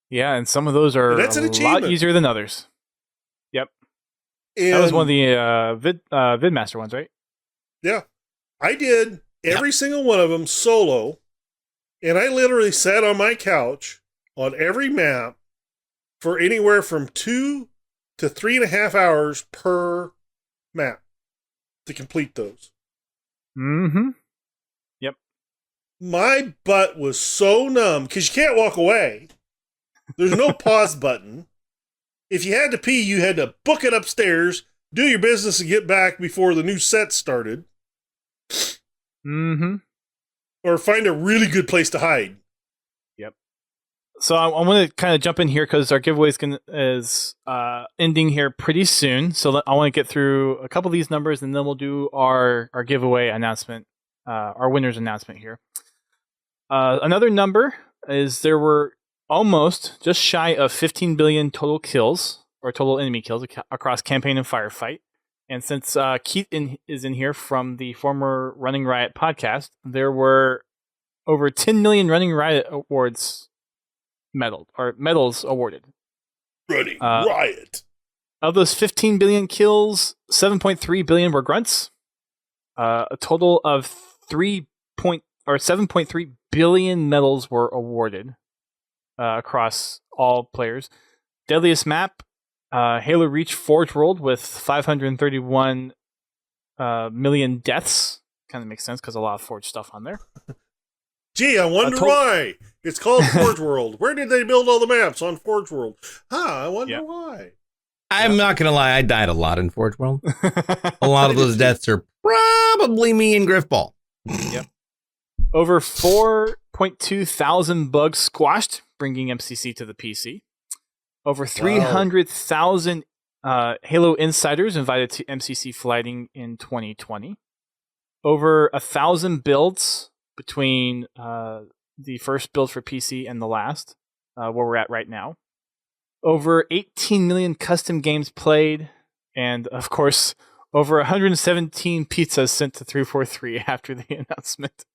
Yeah, and some of those are a lot easier than others. Yep. And that was one of the Vidmaster ones, right? Yeah. I did every single one of them solo, and I literally sat on my couch on every map for anywhere from 2 to 3.5 hours per map to complete those. Mm-hmm. Yep. My butt was so numb, because you can't walk away. There's no pause button. If you had to pee, you had to book it upstairs, do your business, and get back before the new set started. Mm-hmm. Or find a really good place to hide. So I want to kind of jump in here because our giveaway is ending here pretty soon. So I want to get through a couple of these numbers, and then we'll do our giveaway announcement, our winners announcement here. Another number is there were almost just shy of 15 billion total kills, or total enemy kills, across campaign and firefight. And since Keith is in here from the former Running Riot podcast, there were over 10 million Running Riot medals awarded. Running Riot. Of those 15 billion kills, 7.3 billion were grunts. A total of 7.3 billion medals were awarded across all players. Deadliest map, Halo Reach Forge World with 531 million deaths. Kind of makes sense because a lot of Forge stuff on there. Gee, I wonder why. It's called Forge World. Where did they build all the maps on Forge World? I wonder why. I'm not going to lie. I died a lot in Forge World. A lot of those deaths are probably me and Griffball. Yep. Over 4.2 thousand bugs squashed, bringing MCC to the PC. Over 300,000 Halo insiders invited to MCC flighting in 2020. Over 1,000 builds between the first build for PC and the last, where we're at right now. Over 18 million custom games played, and of course, over 117 pizzas sent to 343 after the announcement.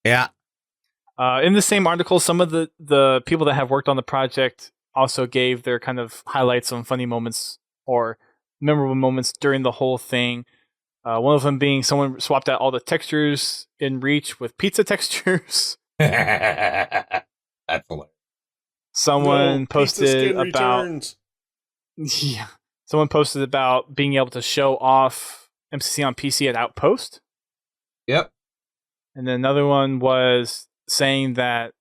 Yeah. In the same article, some of the people that have worked on the project also gave their kind of highlights on funny moments or memorable moments during the whole thing. One of them being someone swapped out all the textures in Reach with pizza textures. That's hilarious. Someone posted about returns. Yeah. Someone posted about being able to show off MCC on PC at Outpost. Yep. And then another one was saying that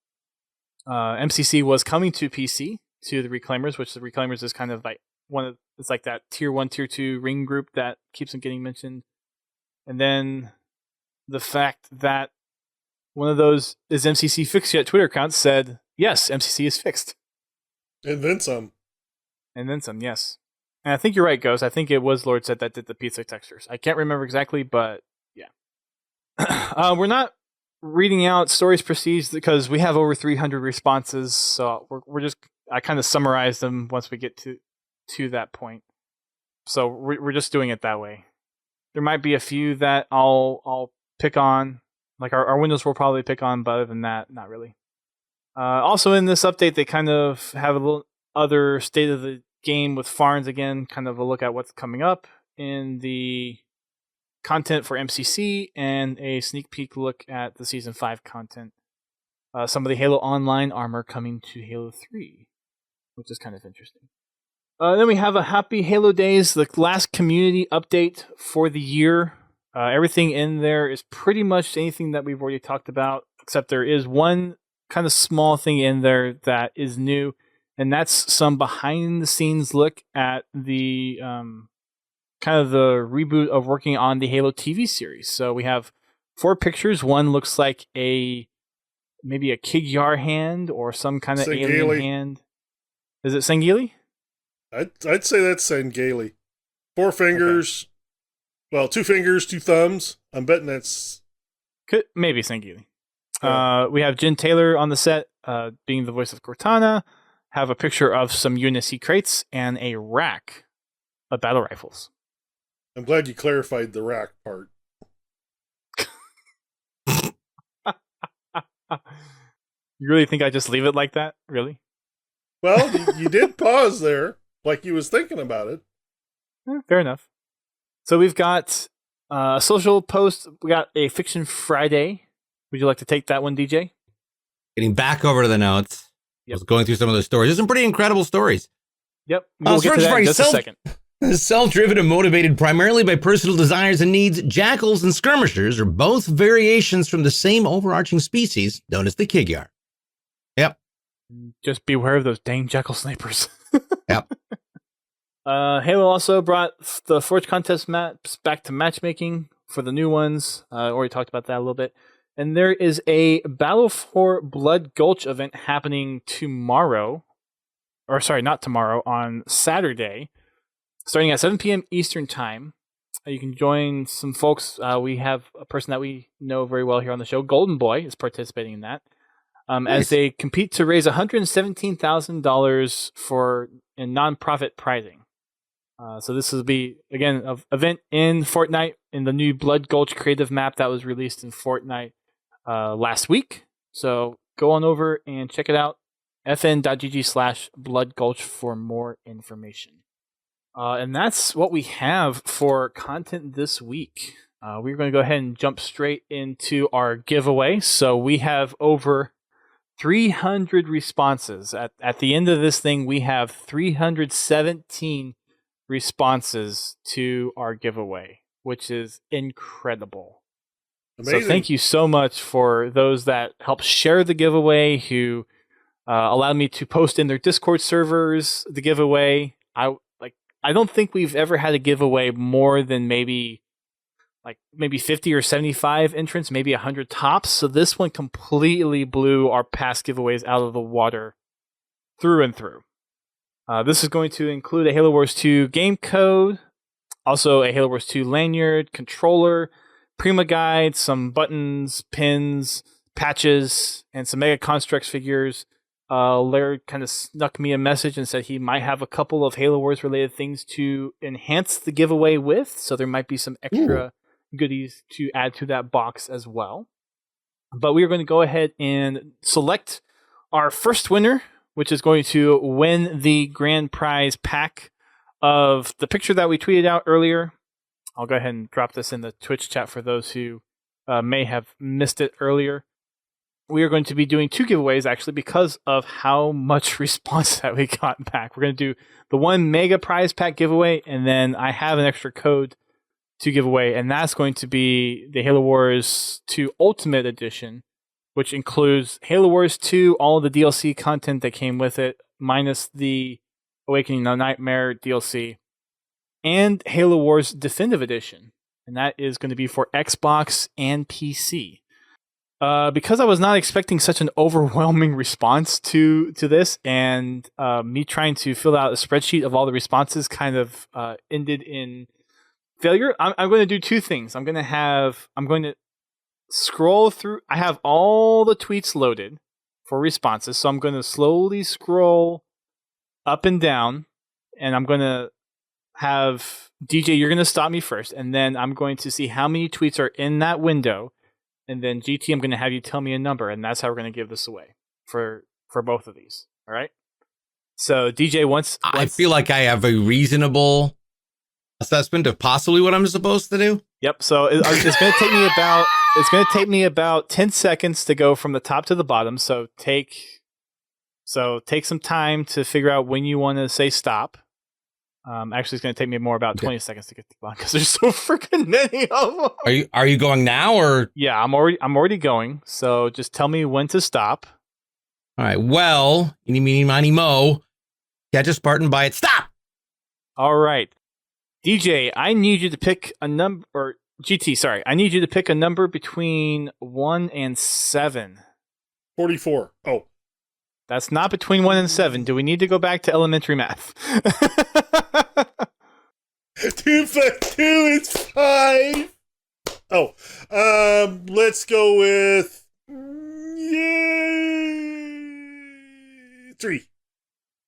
MCC was coming to PC to the Reclaimers, which the Reclaimers is kind of like it's like that tier 1, tier 2 ring group that keeps on getting mentioned. And then the fact that one of those is MCC fixed yet Twitter account said, yes, MCC is fixed. And then some. And then some, yes. And I think you're right, Ghost. I think it was Lord Said that did the pizza textures. I can't remember exactly, but yeah. We're not reading out stories prestige because we have over 300 responses, so I kind of summarized them once we get to that point. So we're just doing it that way. There might be a few that I'll pick on, like our windows will probably pick on, but other than that, not really. Also in this update, they kind of have a little other state of the game with Farns again, kind of a look at what's coming up in the content for MCC and a sneak peek look at the Season 5 content. Some of the Halo Online armor coming to Halo 3, which is kind of interesting. Then we have a Happy Halo Days, the last community update for the year. Everything in there is pretty much anything that we've already talked about, except there is one kind of small thing in there that is new, and that's some behind-the-scenes look at the kind of the reboot of working on the Halo TV series. So we have 4 pictures. One looks like maybe a Kigyar hand or some kind of alien hand. Is it Sangheili? I'd say that's Sangheili. 4 fingers. Okay. Well, 2 fingers, 2 thumbs. I'm betting that's... Maybe Sangheili. We have Jen Taylor on the set, being the voice of Cortana. Have a picture of some UNSC crates and a rack of battle rifles. I'm glad you clarified the rack part. You really think I just leave it like that? Really? Well, you did pause there, like you was thinking about it. Fair enough. So we've got a social post. We got a Fiction Friday. Would you like to take that one, DJ? Getting back over to the notes. Yep. I was going through some of those stories. There's some pretty incredible stories. Yep. We'll get to that in just a second. Self-driven and motivated primarily by personal desires and needs, jackals and skirmishers are both variations from the same overarching species known as the Kigyar. Yep. Just beware of those dang Jekyll snipers. Yep. Halo also brought the Forge contest maps back to matchmaking for the new ones. Already talked about that a little bit. And there is a Battle for Blood Gulch event happening tomorrow. Or sorry, not tomorrow, on Saturday, starting at 7 p.m. Eastern Time. You can join some folks. We have a person that we know very well here on the show. Golden Boy is participating in that. Nice. As they compete to raise $117,000 in nonprofit prizing. So this will be, again, an event in Fortnite in the new Blood Gulch creative map that was released in Fortnite last week. So go on over and check it out. fn.gg/Blood Gulch for more information. And that's what we have for content this week. We're going to go ahead and jump straight into our giveaway. So we have over 300 responses. At the end of this thing, we have 317 responses to our giveaway, which is incredible. Amazing. So thank you so much for those that helped share the giveaway, who allowed me to post in their Discord servers the giveaway. I don't think we've ever had a giveaway more than maybe 50 or 75 entrants, maybe 100 tops. So this one completely blew our past giveaways out of the water through and through. This is going to include a Halo Wars 2 game code, also a Halo Wars 2 lanyard, controller, Prima guide, some buttons, pins, patches, and some Mega Constructs figures. Laird kind of snuck me a message and said he might have a couple of Halo Wars related things to enhance the giveaway with, so there might be some extra goodies to add to that box as well. But we are going to go ahead and select our first winner, which is going to win the grand prize pack of the picture that we tweeted out earlier. I'll go ahead and drop this in the Twitch chat for those who may have missed it earlier. We are going to be doing 2 giveaways, actually, because of how much response that we got back. We're going to do the 1 mega prize pack giveaway, and then I have an extra code to give away, and that's going to be the Halo Wars 2 Ultimate Edition, which includes Halo Wars 2, all of the DLC content that came with it, minus the Awakening of Nightmare DLC, and Halo Wars Definitive Edition, and that is going to be for Xbox and PC. Because I was not expecting such an overwhelming response to this, and me trying to fill out a spreadsheet of all the responses kind of ended in failure. I'm going to do 2 things. I'm going to scroll through. I have all the tweets loaded for responses, so I'm going to slowly scroll up and down, and I'm going to have DJ, you're going to stop me first, and then I'm going to see how many tweets are in that window. And then GT, I'm going to have you tell me a number, and that's how we're going to give this away for both of these. All right. So DJ, once I feel like I have a reasonable assessment of possibly what I'm supposed to do. Yep. So it's going to take me about 10 seconds to go from the top to the bottom. So take some time to figure out when you want to say stop. Actually, it's going to take me more about 20 seconds to get to the bottom because there's so freaking many of them. Are you going now or? Yeah, I'm already going. So just tell me when to stop. All right. Well, eeny, meeny, miny, mo. Catch a Spartan by it. Stop. All right, DJ, I need you to pick a number, or GT, sorry, I need you to pick a number between 1 and 7. 44. Oh. That's not between 1 and 7. Do we need to go back to elementary math? 2 plus 2 is 5. Oh, let's go with 3.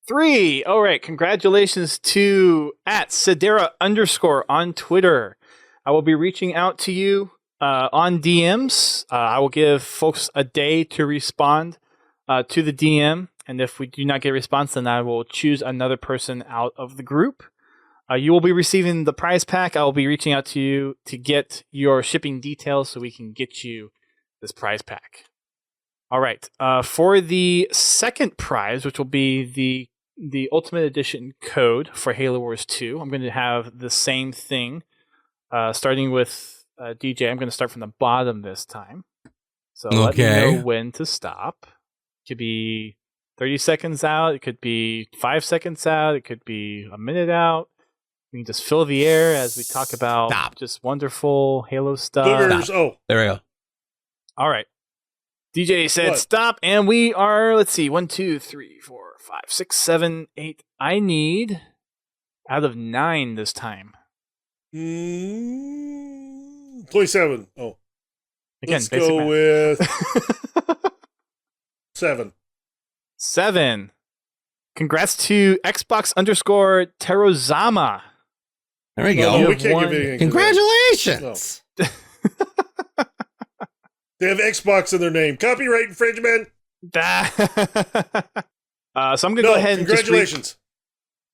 3. All right. Congratulations to @Sedera_ on Twitter. I will be reaching out to you on DMs. I will give folks a day to respond to the DM, and if we do not get a response, then I will choose another person out of the group. You will be receiving the prize pack. I will be reaching out to you to get your shipping details so we can get you this prize pack. All right. For the second prize, which will be the Ultimate Edition code for Halo Wars 2, I'm going to have the same thing, starting with DJ. I'm going to start from the bottom this time. So let me know when to stop. Could be 30 seconds out. It could be 5 seconds out. It could be a minute out. We can just fill the air as we talk about just wonderful Halo stuff. Boogers. Oh, There we go. All right. DJ said What? stop, and we are, let's see, 1, 2, 3, 4, 5, 6, 7, 8. I need out of 9 this time. 27. Oh, Again, let's basic go math. with 7. 7. Congrats to Xbox _Terozama. There we No, go. we have can't won. give anything. Congratulations. They have Xbox in their name. Copyright infringement. So I'm going to go ahead and just congratulations.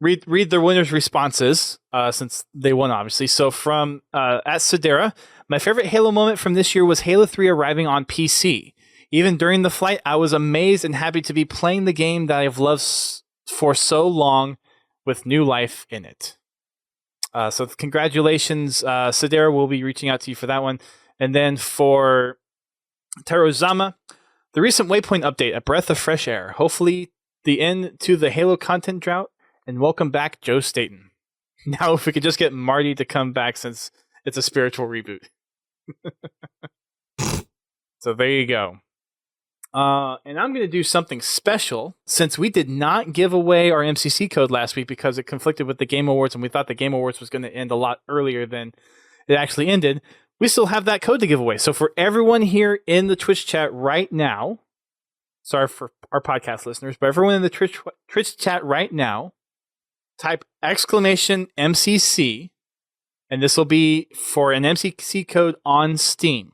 read the winners' responses since they won, obviously. So from at Sedera, my favorite Halo moment from this year was Halo 3 arriving on PC. Even during the flight, I was amazed and happy to be playing the game that I've loved for so long with new life in it. So congratulations, Sedera. We'll be reaching out to you for that one. And then for Terozama, the recent Waypoint update, a breath of fresh air. Hopefully the end to the Halo content drought. And welcome back, Joe Staten. Now, if we could just get Marty to come back since it's a spiritual reboot. So there you go. And I'm going to do something special since we did not give away our MCC code last week because it conflicted with the Game Awards and we thought the Game Awards was going to end a lot earlier than it actually ended. We still have that code to give away. So for everyone here in the Twitch chat right now, sorry for our podcast listeners, but everyone in the Twitch chat right now, type !MCC, and this will be for an MCC code on Steam.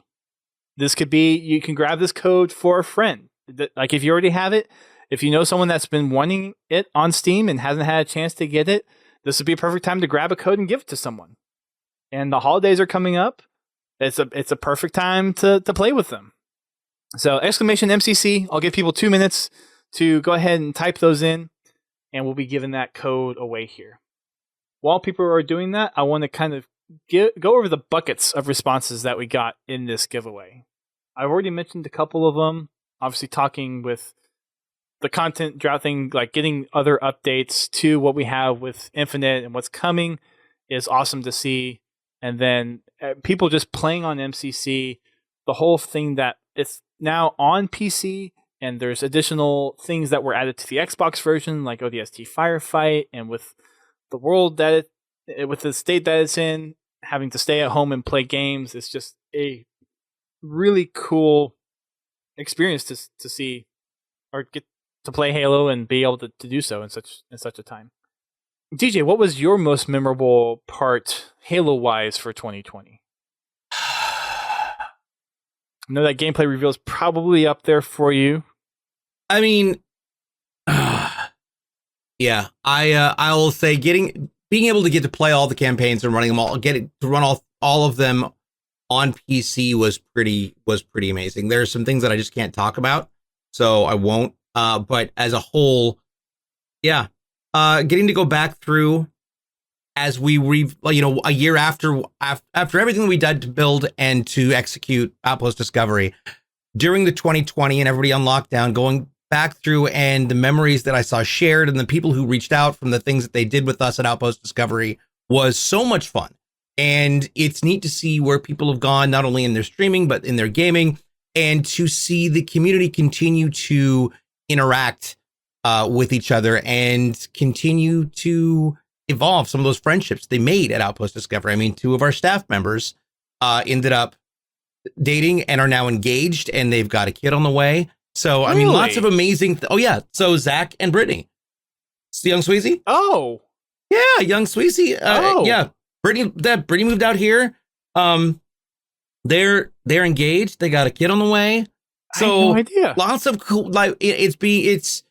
This could be, you can grab this code for a friend. Like if you already have it, if you know someone that's been wanting it on Steam and hasn't had a chance to get it, this would be a perfect time to grab a code and give it to someone. And the holidays are coming up. It's a perfect time to play with them. So !MCC, I'll give people 2 minutes to go ahead and type those in, and we'll be giving that code away here. While people are doing that, I want to kind of go over the buckets of responses that we got in this giveaway. I've already mentioned a couple of them. Obviously, talking with the content drought thing, like getting other updates to what we have with Infinite and what's coming is awesome to see. And then people just playing on MCC, the whole thing that it's now on PC, and there's additional things that were added to the Xbox version, like ODST Firefight, and with the world that with the state that it's in, having to stay at home and play games, it's just a really cool experience to see or get to play Halo and be able to do so in such a time. DJ, what was your most memorable part Halo-wise for 2020? I know that gameplay reveal is probably up there for you. I mean, yeah, I will say being able to get to play all the campaigns and running them all, to run all of them on PC was pretty amazing. There's some things that I just can't talk about, so I won't. But as a whole, yeah, getting to go back through as we a year after everything we did to build and to execute Outpost Discovery during the 2020 and everybody on lockdown, going back through and the memories that I saw shared and the people who reached out from the things that they did with us at Outpost Discovery was so much fun. And it's neat to see where people have gone, not only in their streaming, but in their gaming, and to see the community continue to interact with each other and continue to evolve some of those friendships they made at Outpost Discovery. I mean, 2 of our staff members ended up dating and are now engaged, and they've got a kid on the way. So, I mean, lots of amazing. Oh, yeah. So Zach and Brittany. It's young Sweezy. Oh, yeah. Young Sweezy. Yeah. Brittany moved out here. They're engaged. They got a kid on the way. So I had no idea. Lots of cool, like it's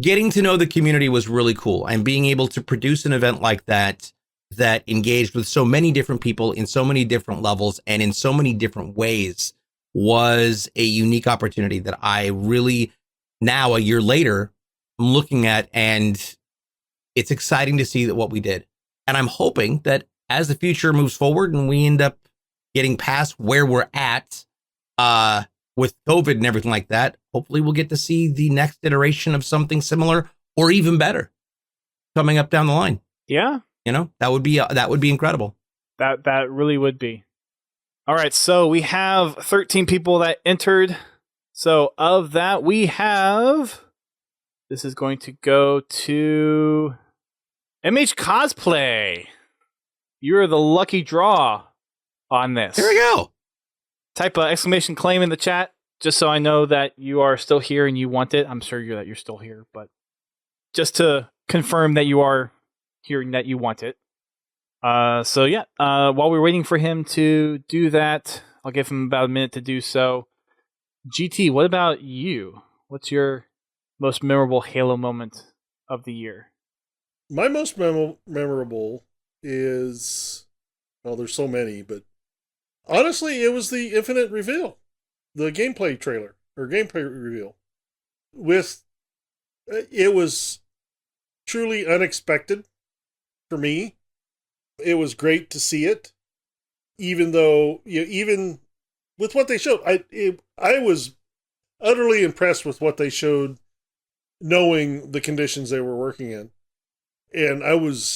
getting to know the community was really cool, and being able to produce an event like that engaged with so many different people in so many different levels and in so many different ways was a unique opportunity that I really, now a year later, I'm looking at, and it's exciting to see that what we did. And I'm hoping that as the future moves forward and we end up getting past where we're at, with COVID and everything like that, hopefully we'll get to see the next iteration of something similar or even better coming up down the line. Yeah, That would be incredible. that really would be. All right, so we have 13 people that entered. So of that, we have. This is going to go to MH Cosplay. You're the lucky draw on this. Here we go. Type an exclamation claim in the chat, just so I know that you are still here and you want it. I'm sure that you're still here, but just to confirm that you are here and that you want it. So yeah, while we're waiting for him to do that, I'll give him about a minute to do so. GT, what about you? What's your most memorable Halo moment of the year? My most memorable is, well, there's so many, but honestly, it was the Infinite reveal, the gameplay trailer or gameplay reveal. It was truly unexpected for me. It was great to see it, even though even with what they showed, I was utterly impressed with what they showed, knowing the conditions they were working in. And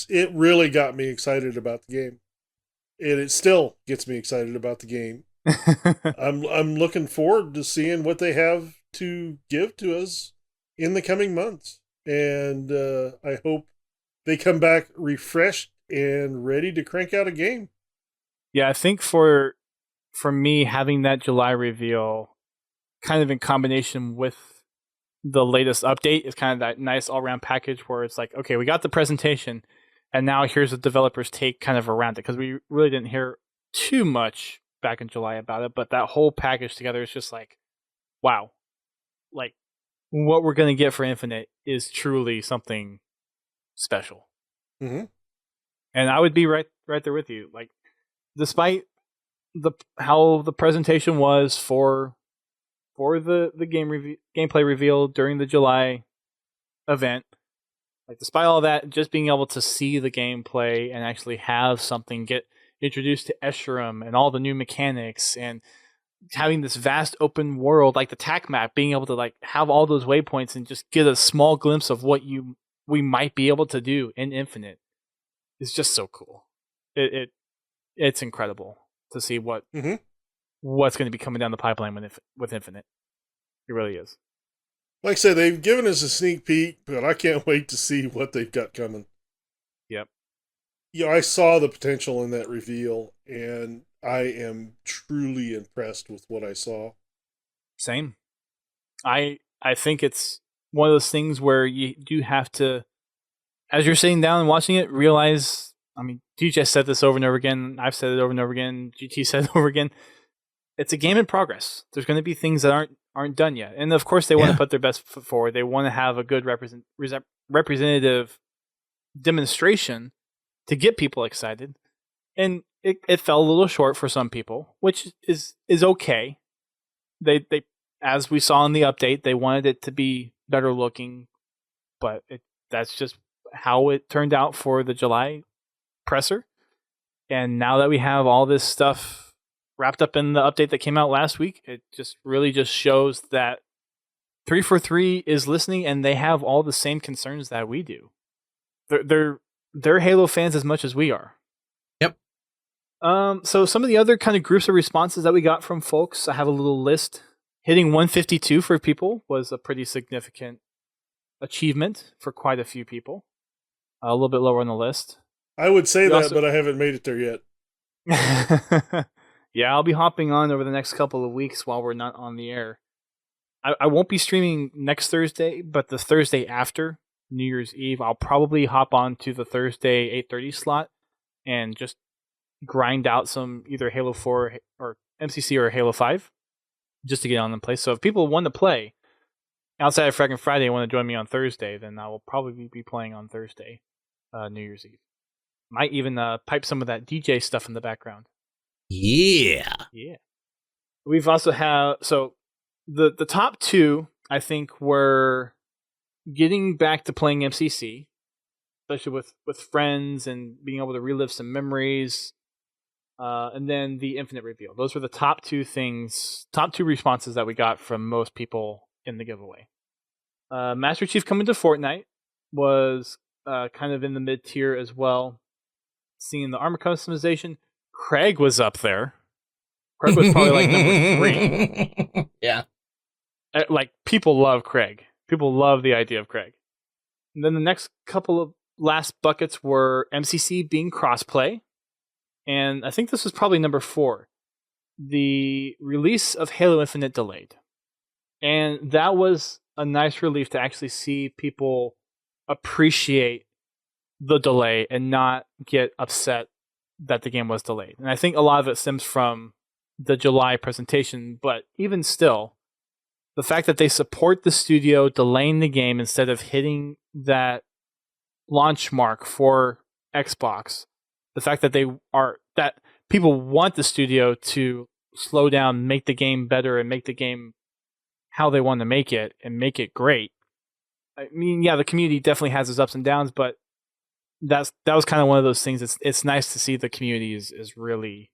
it really got me excited about the game. And it still gets me excited about the game. I'm looking forward to seeing what they have to give to us in the coming months. And I hope they come back refreshed and ready to crank out a game. Yeah, I think for me, having that July reveal kind of in combination with the latest update is kind of that nice all-around package where it's like, okay, we got the presentation, and now here's the developer's take kind of around it, because we really didn't hear too much back in July about it, but that whole package together is just like, wow. Like, what we're going to get for Infinite is truly something special. Mm-hmm. And I would be right there with you. Like, despite how the presentation was for the gameplay reveal during the July event, like despite all that, just being able to see the gameplay and actually have something get introduced to Escharum and all the new mechanics and having this vast open world like the TAC map, being able to like have all those waypoints and just get a small glimpse of what we might be able to do in Infinite is just so cool. It's incredible to see what's going to be coming down the pipeline with Infinite. It really is. Like I said, they've given us a sneak peek, but I can't wait to see what they've got coming. Yep. I saw the potential in that reveal, and I am truly impressed with what I saw. Same. I think it's one of those things where you do have to, as you're sitting down and watching it, realize, I mean, DJ said this over and over again, I've said it over and over again, GT said it over again, it's a game in progress. There's going to be things that aren't done yet. And of course they want to put their best foot forward. They want to have a good representative demonstration to get people excited. And it fell a little short for some people, which is okay. They as we saw in the update, they wanted it to be better looking, but that's just how it turned out for the July presser. And now that we have all this stuff wrapped up in the update that came out last week, it just really just shows that 343 is listening and they have all the same concerns that we do. They're Halo fans as much as we are. Yep. So some of the other kind of groups of responses that we got from folks, I have a little list. Hitting 152 for people was a pretty significant achievement for quite a few people. A little bit lower on the list. I would say that, but I haven't made it there yet. Yeah, I'll be hopping on over the next couple of weeks while we're not on the air. I won't be streaming next Thursday, but the Thursday after New Year's Eve, I'll probably hop on to the Thursday 8:30 slot and just grind out some either Halo 4 or MCC or Halo 5 just to get on and play. So if people want to play outside of Frackin' Friday and want to join me on Thursday, then I will probably be playing on Thursday, New Year's Eve. Might even pipe some of that DJ stuff in the background. Yeah. Yeah. We've also had, so the top two, I think, were getting back to playing MCC, especially with friends and being able to relive some memories. and then the Infinite reveal. Those were the top two responses that we got from most people in the giveaway. Master Chief Coming to Fortnite was kind of in the mid tier as well. Seeing the armor customization, Craig was up there. Craig was probably like number 3. Yeah. Like, people love Craig. People love the idea of Craig. And then the next couple of last buckets were MCC being crossplay. And I think this was probably number 4. The release of Halo Infinite delayed. And that was a nice relief to actually see people appreciate the delay and not get upset that the game was delayed. And I think a lot of it stems from the July presentation, but even still, the fact that they support the studio delaying the game instead of hitting that launch mark for Xbox, the fact that that people want the studio to slow down, make the game better, and make the game how they want to make it and make it great. I mean, yeah, the community definitely has its ups and downs, but that was kind of one of those things. It's nice to see the community is really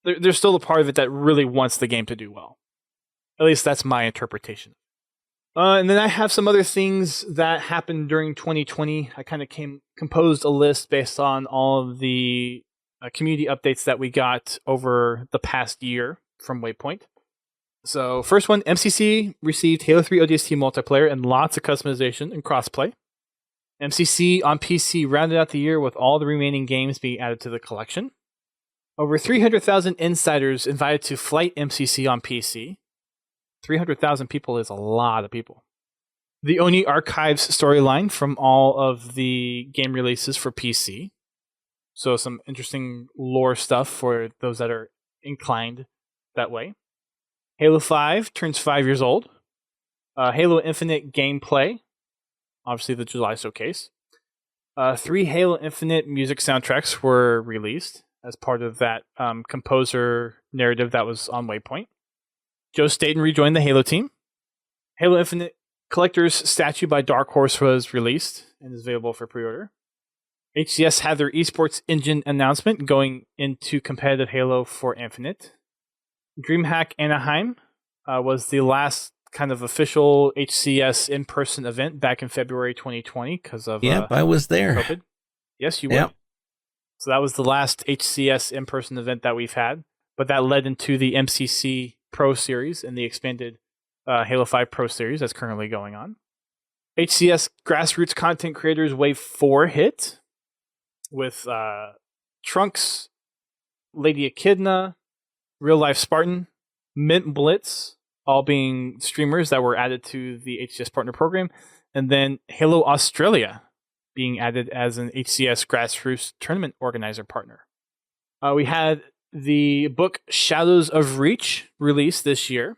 there's still a part of it that really wants the game to do well. At least that's my interpretation. And then I have some other things that happened during 2020. I kind of composed a list based on all of the community updates that we got over the past year from Waypoint. So first one, MCC received Halo 3 ODST multiplayer and lots of customization and crossplay. MCC on PC rounded out the year with all the remaining games being added to the collection. Over 300,000 insiders invited to Flight MCC on PC. 300,000 people is a lot of people. The Oni Archives storyline from all of the game releases for PC. So some interesting lore stuff for those that are inclined that way. Halo 5 turns 5 years old. Halo Infinite gameplay. Obviously the July showcase. 3 Halo Infinite music soundtracks were released as part of that composer narrative that was on Waypoint. Joe Staten rejoined the Halo team. Halo Infinite Collector's statue by Dark Horse was released and is available for pre-order. HCS had their esports engine announcement going into competitive Halo for Infinite. DreamHack Anaheim was the last kind of official HCS in-person event back in February 2020 because of Yep, I was there. COVID. Yes, you were. Yep. So that was the last HCS in-person event that we've had, but that led into the MCC Pro Series and the expanded Halo 5 Pro Series that's currently going on. HCS Grassroots Content Creators Wave 4 hit with Trunks, Lady Echidna, Real Life Spartan, Mint Blitz, all being streamers that were added to the HCS Partner Program, and then Halo Australia being added as an HCS Grassroots Tournament Organizer Partner. We had the book Shadows of Reach released this year,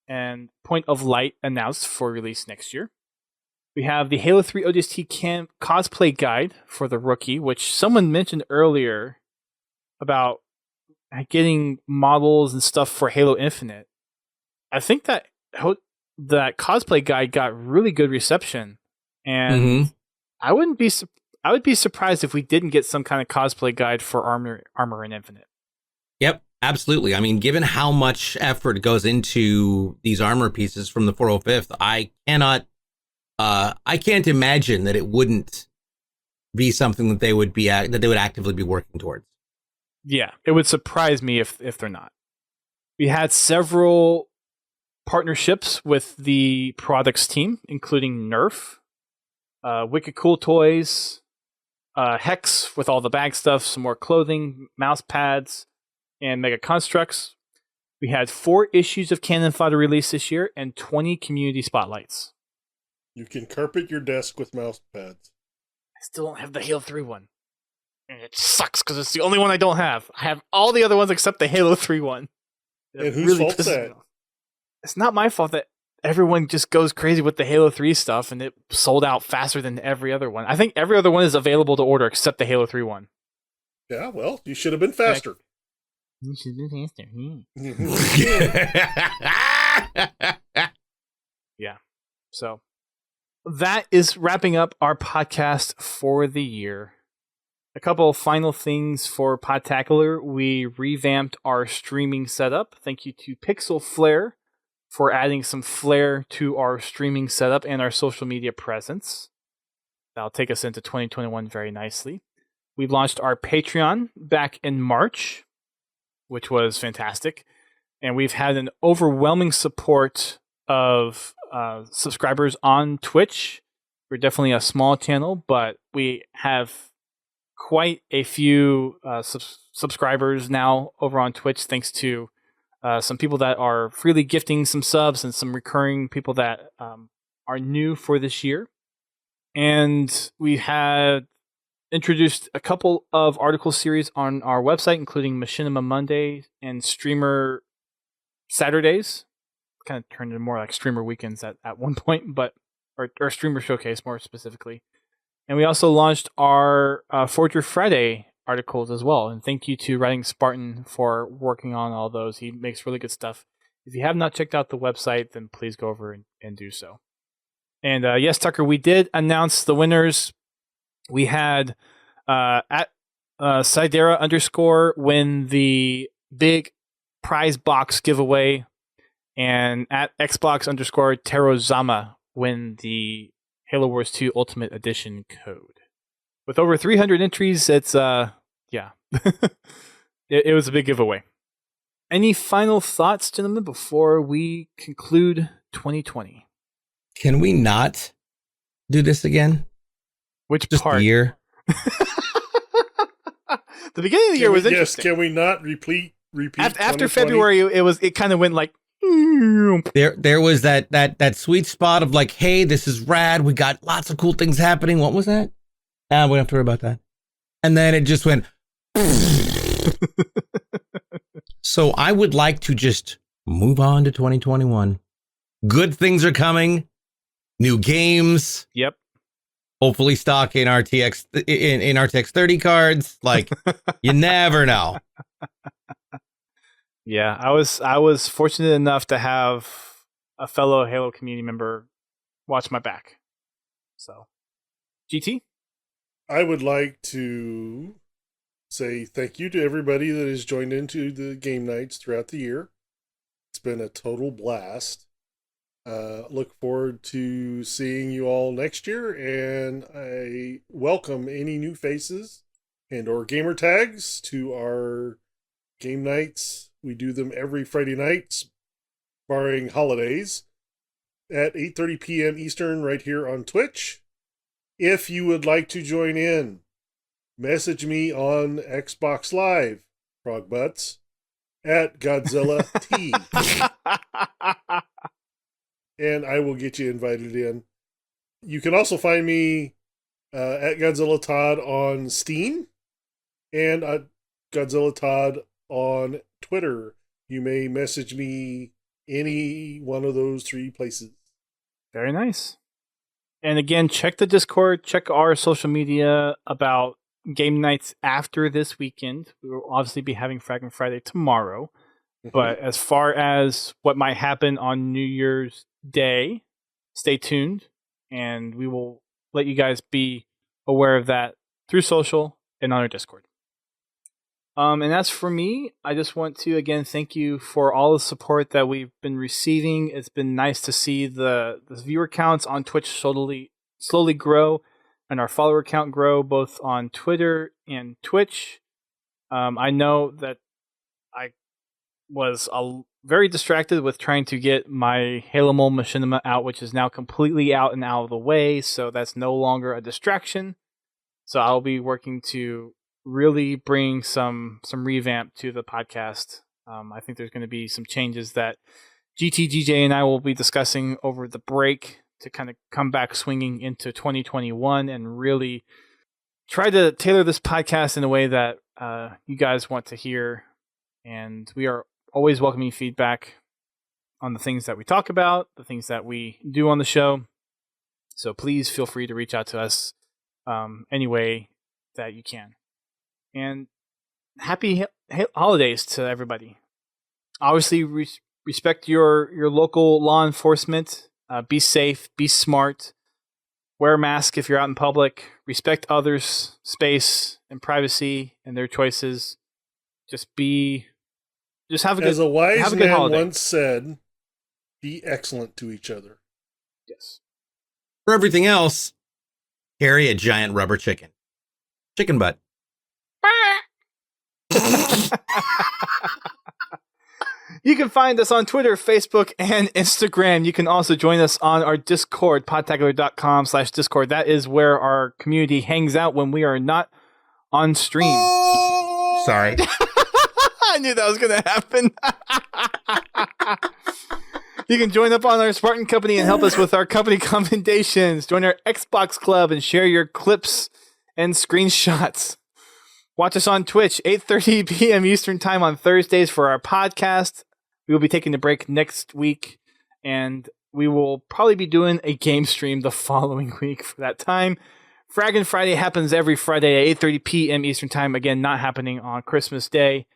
and Point of Light announced for release next year. We have the Halo 3 ODST cosplay guide for the rookie, which someone mentioned earlier about getting models and stuff for Halo Infinite. I think that cosplay guide got really good reception, and I would be surprised if we didn't get some kind of cosplay guide for Armor in Infinite. Yep, absolutely. I mean, given how much effort goes into these armor pieces from the 405th, I can't imagine that it wouldn't be something that they would actively be working towards. Yeah, it would surprise me if they're not. We had several partnerships with the products team, including Nerf, Wicked Cool Toys, Hex with all the bag stuff, some more clothing, mouse pads, and Mega Constructs. We had 4 issues of Cannon Fodder released this year and 20 community spotlights. You can carpet your desk with mouse pads. I still don't have the Halo 3 one. And it sucks because it's the only one I don't have. I have all the other ones except the Halo 3 one. And whose fault's that? It's not my fault that everyone just goes crazy with the Halo 3 stuff and it sold out faster than every other one. I think every other one is available to order except the Halo 3 one. Yeah, well, you should have been faster. You should have been faster. Yeah. So that is wrapping up our podcast for the year. a couple of final things for Podtacular. We revamped our streaming setup. Thank you to Pixel Flare for adding some flair to our streaming setup and our social media presence. That'll take us into 2021 very nicely. We launched our Patreon back in March, which was fantastic. And we've had an overwhelming support of subscribers on Twitch. We're definitely a small channel, but we have quite a few subscribers now over on Twitch, thanks to some people that are freely gifting some subs and some recurring people that are new for this year. And we had introduced a couple of article series on our website, including Machinima Monday and Streamer Saturdays. Kind of turned into more like Streamer Weekends at one point, but or Streamer Showcase more specifically. And we also launched our Forger Friday articles as well. And thank you to Writing Spartan for working on all those. He makes really good stuff. If you have not checked out the website, then please go over and do so. And yes, Tucker, we did announce the winners. We had at Sidera _ win the big prize box giveaway, and at Xbox _ Terozama win the Halo Wars 2 Ultimate Edition code. With over 300 entries, it's yeah, it was a big giveaway. Any final thoughts, gentlemen, before we conclude 2020? Can we not do this again? Which Just part? the year? The beginning of the year was interesting. Yes, can we not repeat? After February, it kind of went like. There was that sweet spot of like, hey, this is rad. We got lots of cool things happening. What was that? We don't have to worry about that. And then it just went. So I would like to just move on to 2021. Good things are coming. New games. Yep. Hopefully stock in RTX in RTX 30 cards. Like, you never know. Yeah, I was fortunate enough to have a fellow Halo community member watch my back. So, GT? I would like to say thank you to everybody that has joined into the game nights throughout the year. It's been a total blast. Look forward to seeing you all next year, and I welcome any new faces and or gamer tags to our game nights. We do them every Friday nights, barring holidays, at 8:30 p.m. Eastern right here on Twitch. If you would like to join in, message me on Xbox Live, Frog Butts, at Godzilla T. And I will get you invited in. You can also find me at Godzilla Todd on Steam and at Godzilla Todd on Twitter. You may message me any one of those three places. Very nice. And again, check the Discord, check our social media about game nights after this weekend. We will obviously be having Fragment Friday tomorrow. But as far as what might happen on New Year's Day, stay tuned, and we will let you guys be aware of that through social and on our Discord. And as for me, I just want to again thank you for all the support that we've been receiving. It's been nice to see the viewer counts on Twitch slowly grow, and our follower count grow both on Twitter and Twitch. I know that I was very distracted with trying to get my Halo Mole Machinima out, which is now completely out and out of the way, so that's no longer a distraction. So I'll be working to really bring some revamp to the podcast. I think there's going to be some changes that GT, GJ, and I will be discussing over the break to kind of come back swinging into 2021 and really try to tailor this podcast in a way that you guys want to hear. And we are always welcoming feedback on the things that we talk about, the things that we do on the show. So please feel free to reach out to us any way that you can. And happy holidays to everybody. Obviously, respect your local law enforcement. Be safe, be smart. wear a mask if you're out in public. Respect others' space and privacy and their choices. Just have a good, As a wise have a good man holiday. once said, be excellent to each other. Yes. For everything else, carry a giant rubber chicken. Chicken butt. You can find us on Twitter, Facebook, and Instagram. You can also join us on our Discord, podtacular.com/Discord. That is where our community hangs out when we are not on stream. Sorry. I knew that was going to happen. You can join up on our Spartan Company and help us with our company commendations. Join our Xbox Club and share your clips and screenshots. Watch us on Twitch, 8:30 p.m. Eastern Time on Thursdays for our podcast. We will be taking a break next week, and we will probably be doing a game stream the following week for that time. Fraggin' Friday happens every Friday at 8:30 p.m. Eastern Time. Again, not happening on Christmas Day.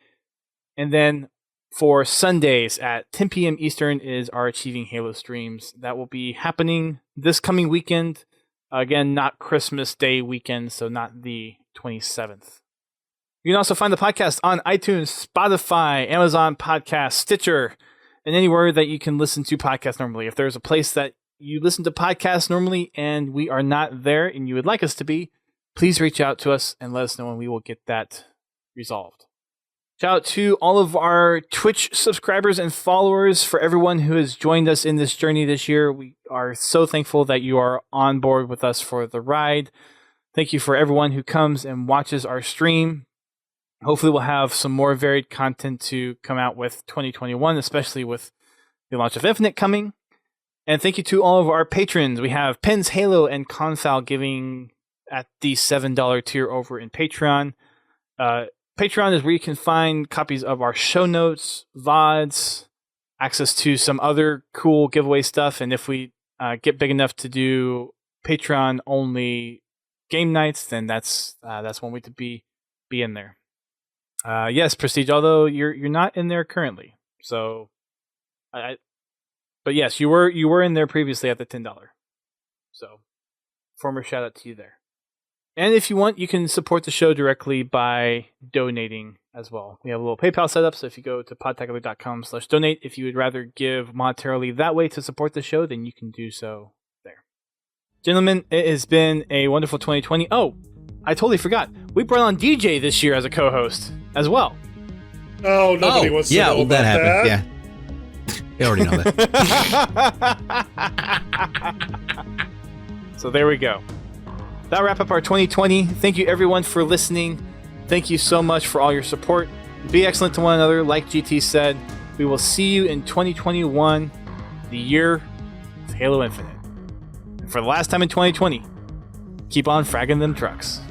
And then for Sundays at 10 p.m. Eastern is our Achieving Halo streams. That will be happening this coming weekend. Again, not Christmas Day weekend, so not the 27th. You can also find the podcast on iTunes, Spotify, Amazon Podcast, Stitcher, and anywhere that you can listen to podcasts normally. If there's a place that you listen to podcasts normally and we are not there and you would like us to be, please reach out to us and let us know and we will get that resolved. Shout out to all of our Twitch subscribers and followers, for everyone who has joined us in this journey this year. We are so thankful that you are on board with us for the ride. Thank you for everyone who comes and watches our stream. Hopefully we'll have some more varied content to come out with 2021, especially with the launch of Infinite coming. And thank you to all of our patrons. We have Pens, Halo, and Confal giving at the $7 tier over in Patreon. Patreon is where you can find copies of our show notes, VODs, access to some other cool giveaway stuff. And if we get big enough to do Patreon-only game nights, then that's one way to be in there. Yes, Prestige, although you're not in there currently. So, but yes, you were in there previously at the $10. So, former shout out to you there. And if you want, you can support the show directly by donating as well. We have a little PayPal set up, so if you go to podtacular.com/donate, if you would rather give monetarily that way to support the show, then you can do so there. Gentlemen, it has been a wonderful 2020. Oh, I totally forgot. We brought on DJ this year as a co-host as well. Oh, nobody wants to know about that happened. that. Yeah. You already know that. So there we go. That'll wrap up our 2020. Thank you everyone for listening. Thank you so much for all your support. Be excellent to one another, like GT said. We will see you in 2021, the year of Halo Infinite. And for the last time in 2020, keep on fragging them trucks.